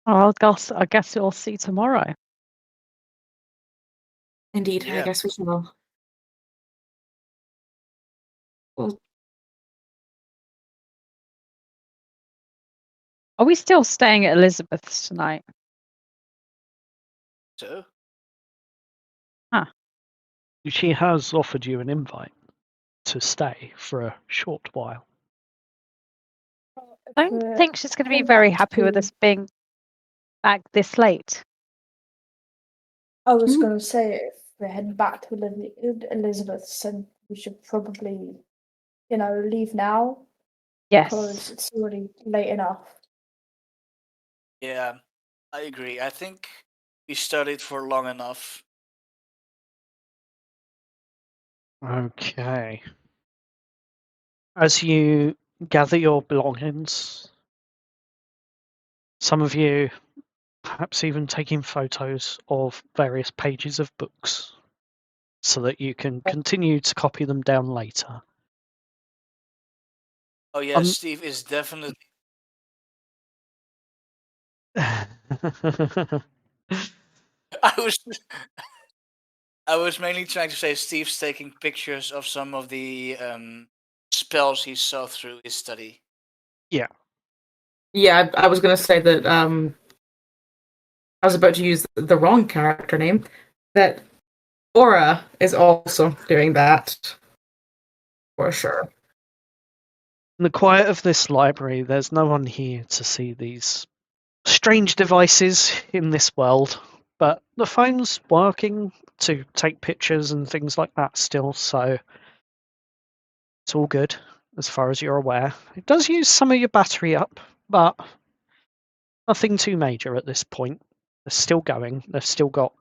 Well, I guess we'll see tomorrow. Indeed, I Yeah. guess we will. Well, Are we still staying at Elizabeth's tonight? So. She has offered you an invite to stay for a short while. I don't think she's going to be very happy with us being back this late. I was going to say, if we're heading back to Elizabeth's, then we should probably, leave now. Yes. Because it's already late enough. Yeah, I agree. I think we studied for long enough. Okay. As you gather your belongings, some of you perhaps even taking photos of various pages of books so that you can continue to copy them down later. Oh yeah, Steve is definitely. I was mainly trying to say Steve's taking pictures of some of the spells he saw through his study. Yeah. Yeah, I was gonna say that I was about to use the wrong character name. That Aura is also doing that. For sure. In the quiet of this library, there's no one here to see these strange devices in this world, but the phone's working to take pictures and things like that still, so it's all good as far as you're aware. It does use some of your battery up, but nothing too major at this point. They're still going. They've still got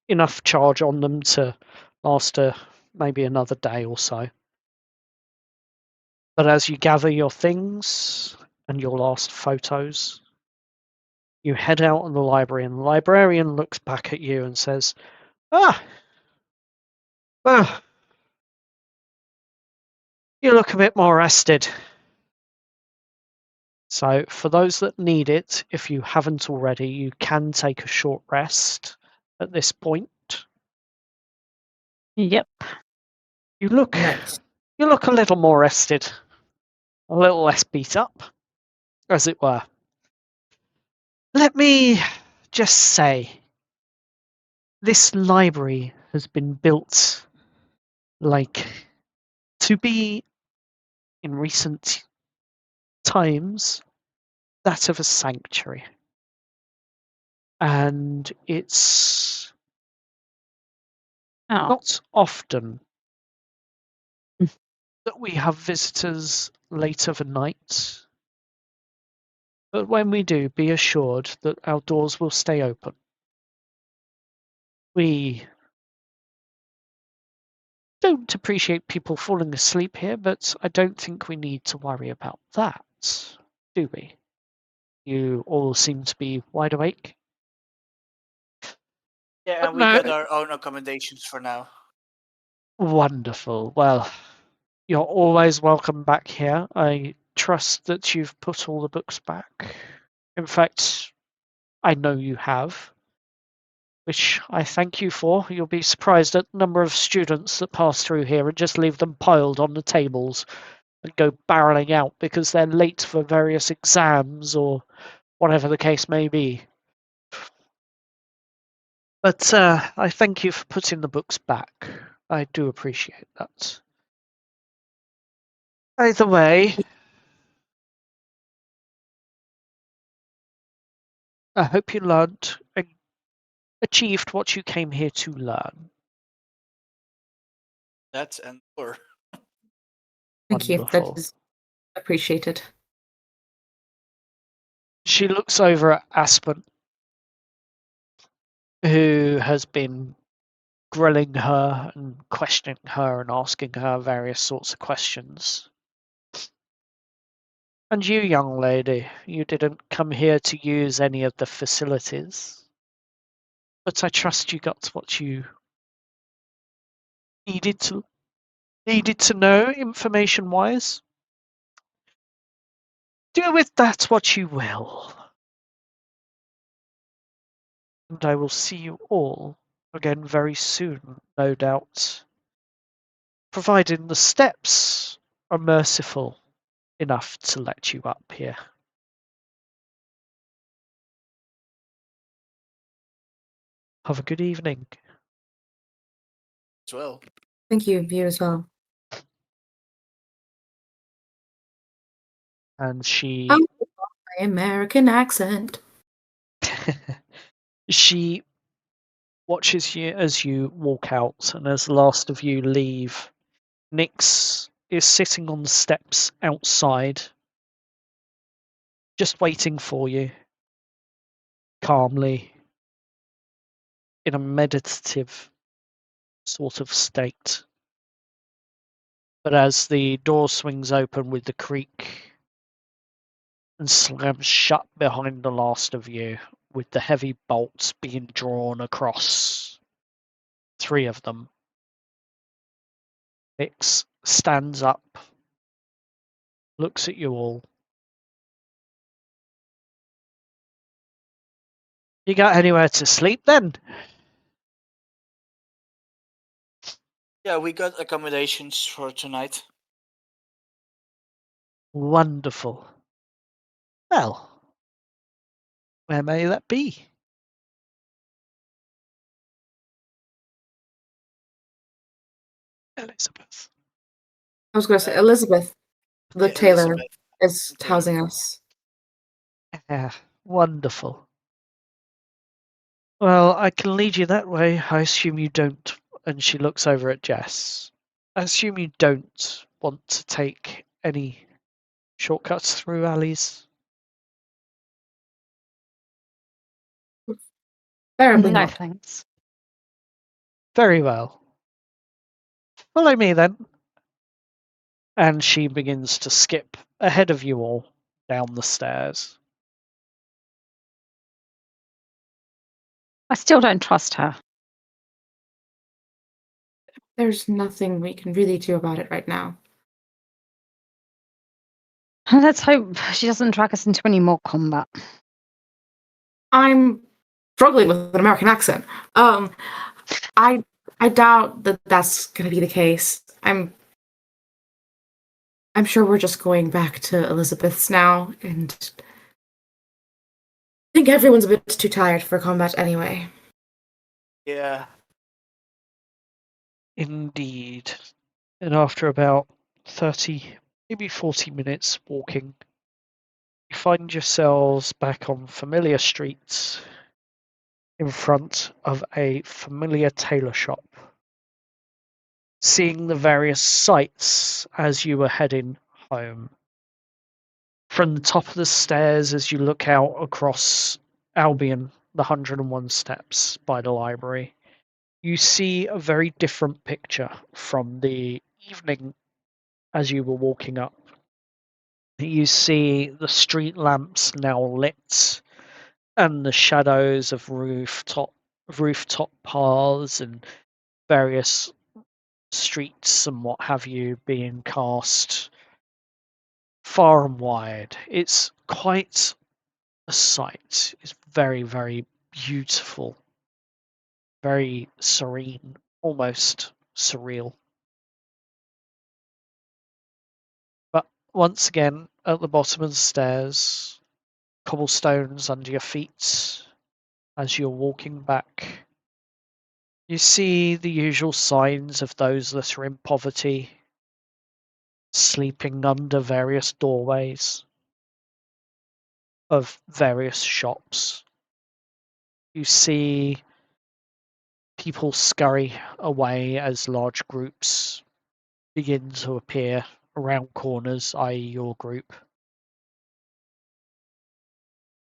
enough charge on them to last maybe another day or so. But as you gather your things and your last photos, you head out of the library, and the librarian looks back at you and says, "Ah, well, you look a bit more rested." So, for those that need it, if you haven't already, you can take a short rest at this point. Yep. You look Nice. a little more rested, a little less beat up, as it were. Let me just say, this library has been built like to be, in recent times, that of a sanctuary. And it's Oh. not often that we have visitors late of a night, but when we do, be assured that our doors will stay open. We don't appreciate people falling asleep here, but I don't think we need to worry about that, do we? You all seem to be wide awake. Yeah, But and we no, got our own accommodations for now. wonderful. Well, you're always welcome back here. I trust that you've put all the books back. In fact, I know you have, which I thank you for. You'll be surprised at the number of students that pass through here and just leave them piled on the tables and go barreling out because they're late for various exams or whatever the case may be. But I thank you for putting the books back. I do appreciate that. Either way, I hope you learned and achieved what you came here to learn. That and more. Thank you. That Wonderful. is appreciated. She looks over at Aspen, who has been grilling her and questioning her and asking her various sorts of questions. And you, young lady, you didn't come here to use any of the facilities, but I trust you got what you needed to know information-wise. Do with that what you will. And I will see you all again very soon, no doubt. Providing the steps are merciful enough to let you up here. Have a good evening. As well. Thank you. You as well. And she Oh, my American accent. she watches you as you walk out, and as the last of you leave, Nyx is sitting on the steps outside, just waiting for you, calmly, in a meditative sort of state. But as the door swings open with the creak and slams shut behind the last of you, with the heavy bolts being drawn across, 3 of them, Nyx stands up, looks at you all. You got anywhere to sleep then? Yeah, we got accommodations for tonight. Wonderful. Well, where may that be? Elizabeth. I was going to say Elizabeth. The Yeah, tailor Elizabeth. is The tailor. housing us. Yeah, wonderful. Well, I can lead you that way. I assume you don't. And she looks over at Jess. I assume you don't want to take any shortcuts through alleys. Preferably No not. thanks. Very well. Follow me then. And she begins to skip ahead of you all down the stairs. I still don't trust her. There's nothing we can really do about it right now. Let's hope she doesn't drag us into any more combat. I'm struggling with an American accent. I doubt that that's gonna be the case. I'm sure we're just going back to Elizabeth's now, and I think everyone's a bit too tired for combat anyway. Yeah. Indeed. And after about 30, maybe 40 minutes walking, you find yourselves back on familiar streets in front of a familiar tailor shop. Seeing the various sights as you were heading home. From the top of the stairs, as you look out across Albion, the 101 steps by the library, you see a very different picture from the evening as you were walking up. You see the street lamps now lit and the shadows of rooftop paths and various streets and what have you being cast far and wide. It's quite a sight. It's very, very beautiful, very serene, almost surreal. But once again, at the bottom of the stairs, cobblestones under your feet as you're walking back. You see the usual signs of those that are in poverty, sleeping under various doorways of various shops. You see people scurry away as large groups begin to appear around corners, i.e. your group.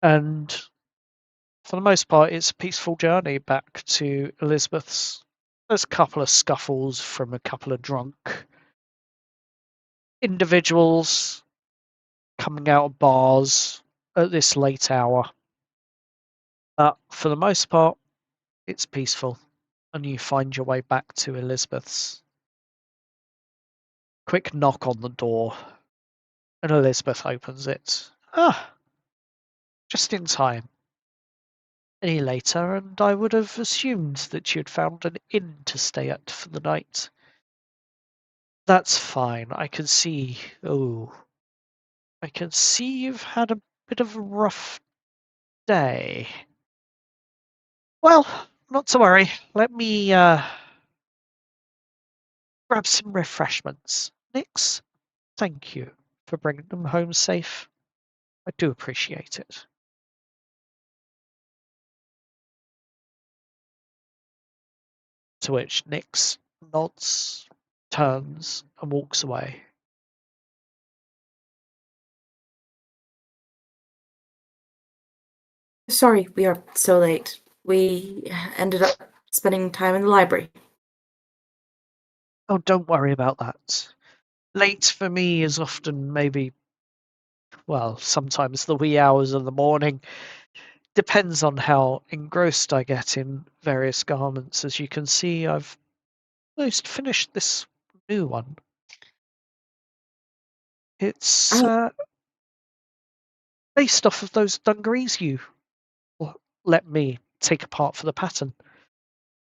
And for the most part, it's a peaceful journey back to Elizabeth's. There's a couple of scuffles from a couple of drunk individuals coming out of bars at this late hour. But for the most part, it's peaceful, and you find your way back to Elizabeth's. Quick knock on the door, and Elizabeth opens it. Ah, just in time. Any later, and I would have assumed that you'd found an inn to stay at for the night. That's fine. I can see. Oh, I can see you've had a bit of a rough day. Well, not to worry. Let me grab some refreshments. Nix, thank you for bringing them home safe. I do appreciate it. To which Nix nods, turns, and walks away. Sorry we are so late. We ended up spending time in the library. Oh, don't worry about that. Late for me is often maybe, well, sometimes the wee hours of the morning. Depends on how engrossed I get in various garments. As you can see, I've almost finished this new one. It's based off of those dungarees you let me take apart for the pattern.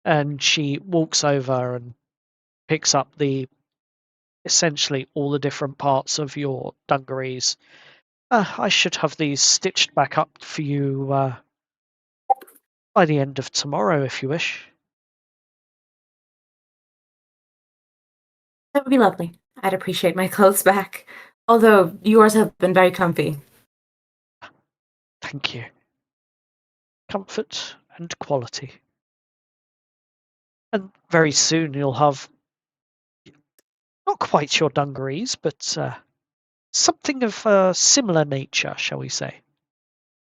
And she walks over and picks up essentially all the different parts of your dungarees. I should have these stitched back up for you by the end of tomorrow, if you wish. That would be lovely. I'd appreciate my clothes back. Although yours have been very comfy. Thank you. Comfort and quality. And very soon you'll have not quite your dungarees, but something of a similar nature, shall we say,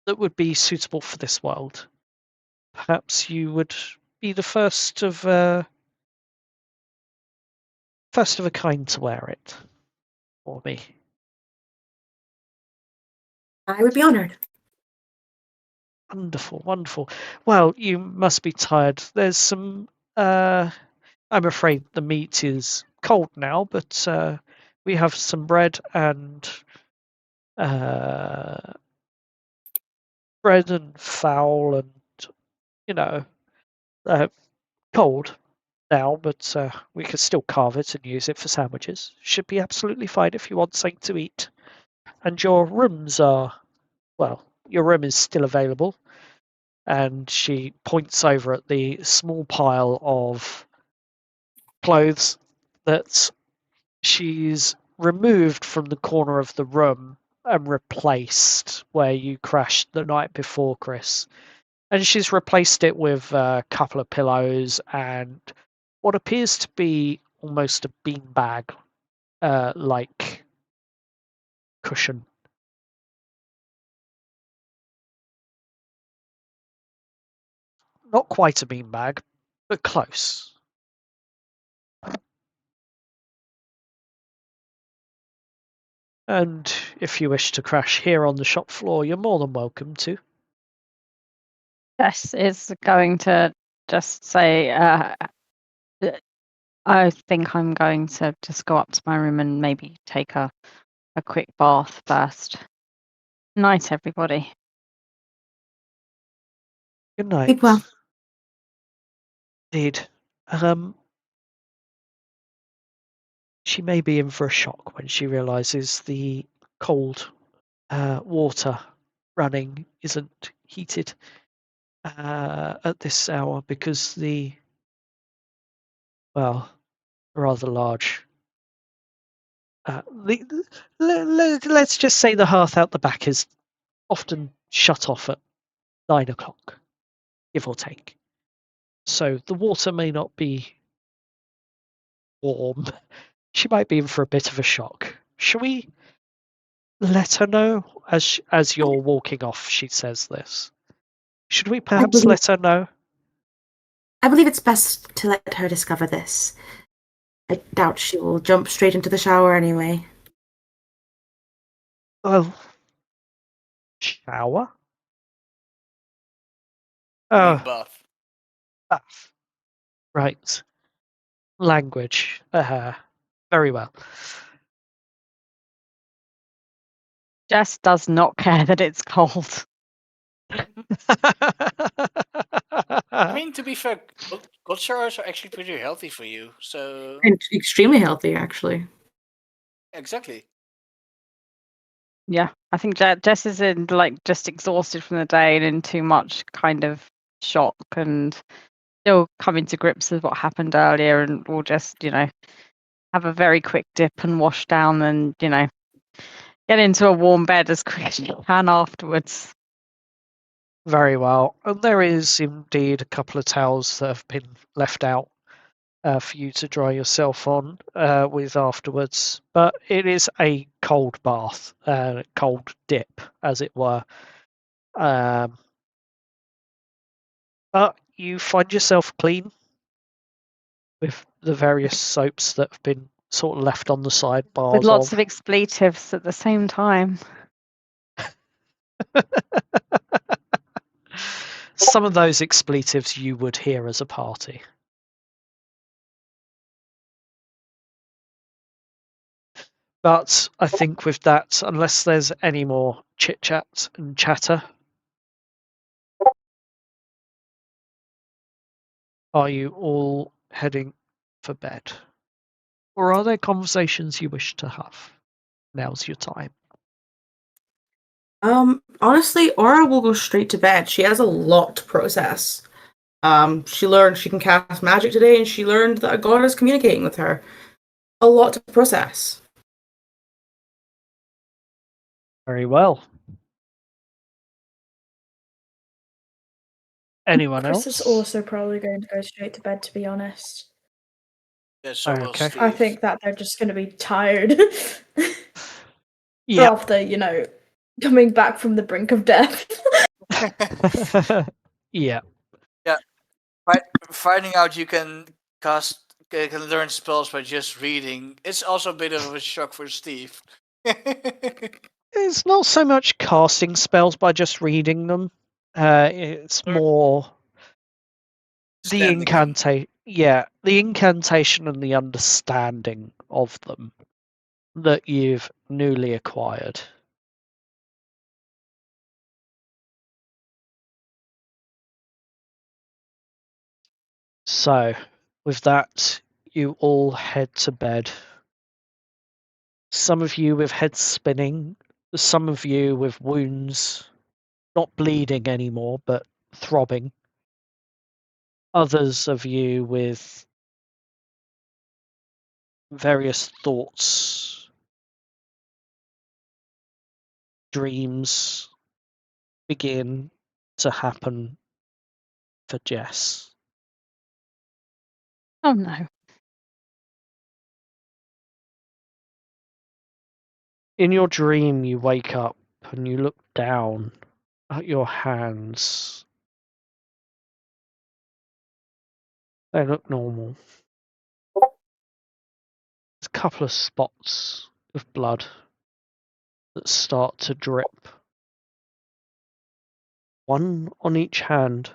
that would be suitable for this world. Perhaps you would be the first of a kind to wear it for me. I would be honored. Wonderful, wonderful. Well, you must be tired. There's some. I'm afraid the meat is cold now, but we have some bread and fowl, and cold now, but we could still carve it and use it for sandwiches. Should be absolutely fine if you want something to eat. And your rooms are, well, your room is still available. And she points over at the small pile of clothes that she's removed from the corner of the room and replaced where you crashed the night before, Chris. And she's replaced it with a couple of pillows and what appears to be almost a beanbag like cushion. Not quite a beanbag, but close. And if you wish to crash here on the shop floor, you're more than welcome to. Jess is going to just say, I think I'm going to just go up to my room and maybe take a quick bath first. Night, everybody. Good night. Sleep well. Indeed. She may be in for a shock when she realizes the cold water running isn't heated at this hour because rather large. Let's just say the hearth out the back is often shut off at 9 o'clock, give or take. So the water may not be warm. She might be in for a bit of a shock. Shall we let her know as you're walking off? She says this. Should we perhaps let her know? I believe it's best to let her discover this. I doubt she will jump straight into the shower anyway. Well, shower? Bath. Bath. Right. Language. Very well. Jess does not care that it's cold. I mean, to be fair, cold showers are actually pretty healthy for you. So And extremely healthy, actually. exactly. Yeah, I think Jess is in just exhausted from the day and in too much kind of shock and still coming to grips with what happened earlier, and will just have a very quick dip and wash down and get into a warm bed as quick as you can afterwards. Very well. And there is indeed a couple of towels that have been left out for you to dry yourself on with afterwards. But it is a cold bath, cold dip, as it were. But you find yourself clean with the various soaps that have been sort of left on the sidebars. With lots of expletives at the same time. Some of those expletives you would hear as a party. But I think with that, unless there's any more chit-chat and chatter, are you all heading for bed? Or are there conversations you wish to have? Now's your time. Honestly, Aura will go straight to bed. She has a lot to process. She learned she can cast magic today, and she learned that a god is communicating with her. A lot to process. Very well. Anyone Chris else? is also probably going to go straight to bed, to be honest. Yeah, so will Okay. Steve. I think that they're just going to be tired Yeah. after, coming back from the brink of death. Yeah. Finding out you can learn spells by just reading, it's also a bit of a shock for Steve. It's not so much casting spells by just reading them. It's Or more the standing them. the incantation and the understanding of them that you've newly acquired. So, with that, you all head to bed. Some of you with heads spinning, some of you with wounds not bleeding anymore, but throbbing. Others of you with various thoughts, dreams begin to happen for Jess. Oh no. In your dream, you wake up and you look down at your hands. They look normal. There's a couple of spots of blood that start to drip. One on each hand.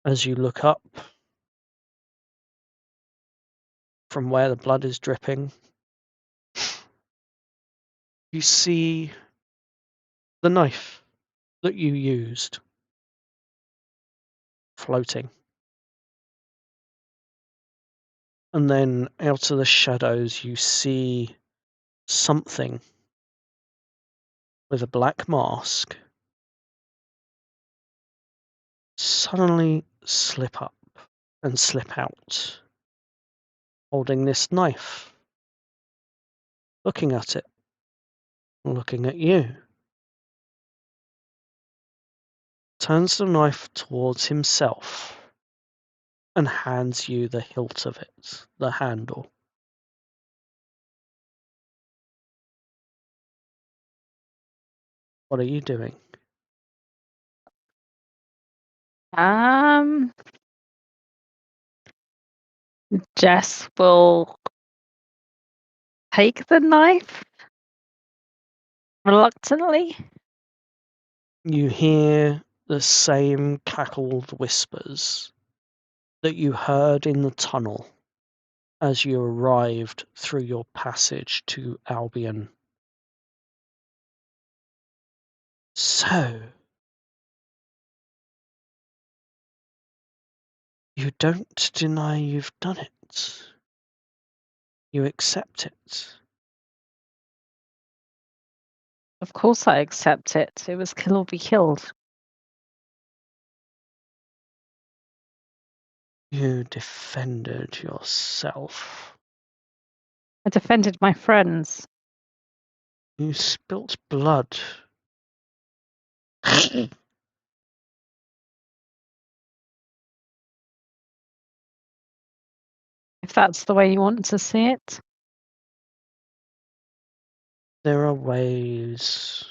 As you look up from where the blood is dripping, you see the knife that you used floating. And then out of the shadows, you see something with a black mask suddenly slip up and slip out, holding this knife, looking at it, looking at you. Turns the knife towards himself and hands you the hilt of it, the handle. What are you doing? Jess will take the knife reluctantly. You hear the same cackled whispers that you heard in the tunnel as you arrived through your passage to Albion. So, you don't deny you've done it. You accept it. Of course I accept it. It was kill or be killed. You defended yourself. I defended my friends. You spilt blood. If that's the way you want to see it. There are ways,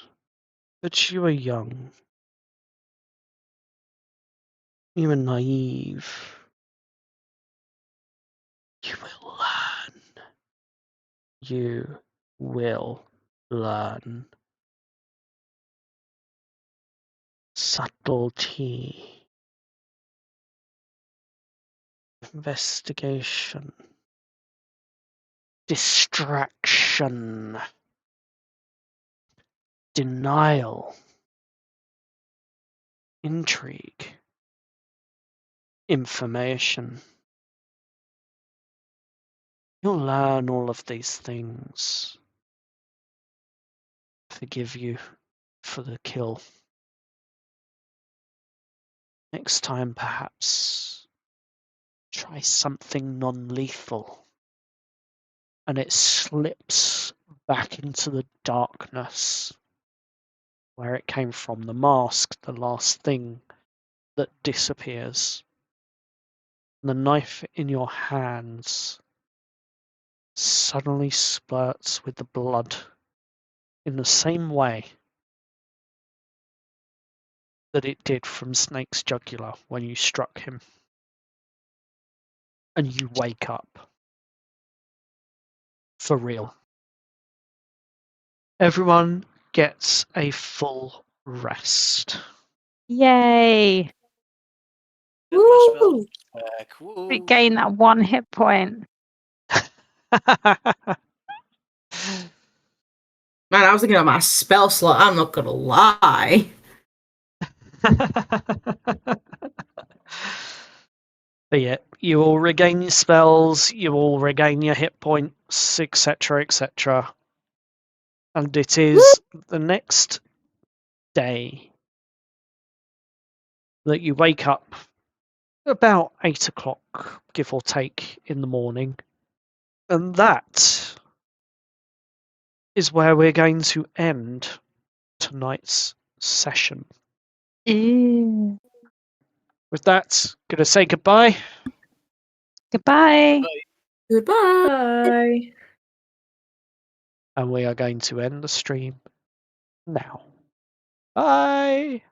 but you are young. You are naive. You will learn. You will learn. Subtlety. Investigation. Distraction. Denial. Intrigue. Information. You'll learn all of these things. Forgive you for the kill. Next time, perhaps, try something non-lethal. And it slips back into the darkness where it came from. The mask, the last thing that disappears. The knife in your hands suddenly spurts with the blood in the same way that it did from Snake's jugular when you struck him. And you wake up. For real. Everyone gets a full rest. Yay! Get my spell Woo! back. Woo. Regain that 1 hit point. Man, I was thinking of my spell slot. I'm not gonna lie. But yeah, you will regain your spells, you will regain your hit points, etc., etc. And it is the next day that you wake up about 8 o'clock, give or take, in the morning. And that is where we're going to end tonight's session. Ew. With that, gonna say goodbye. Goodbye. Goodbye. Bye. And we are going to end the stream now. Bye!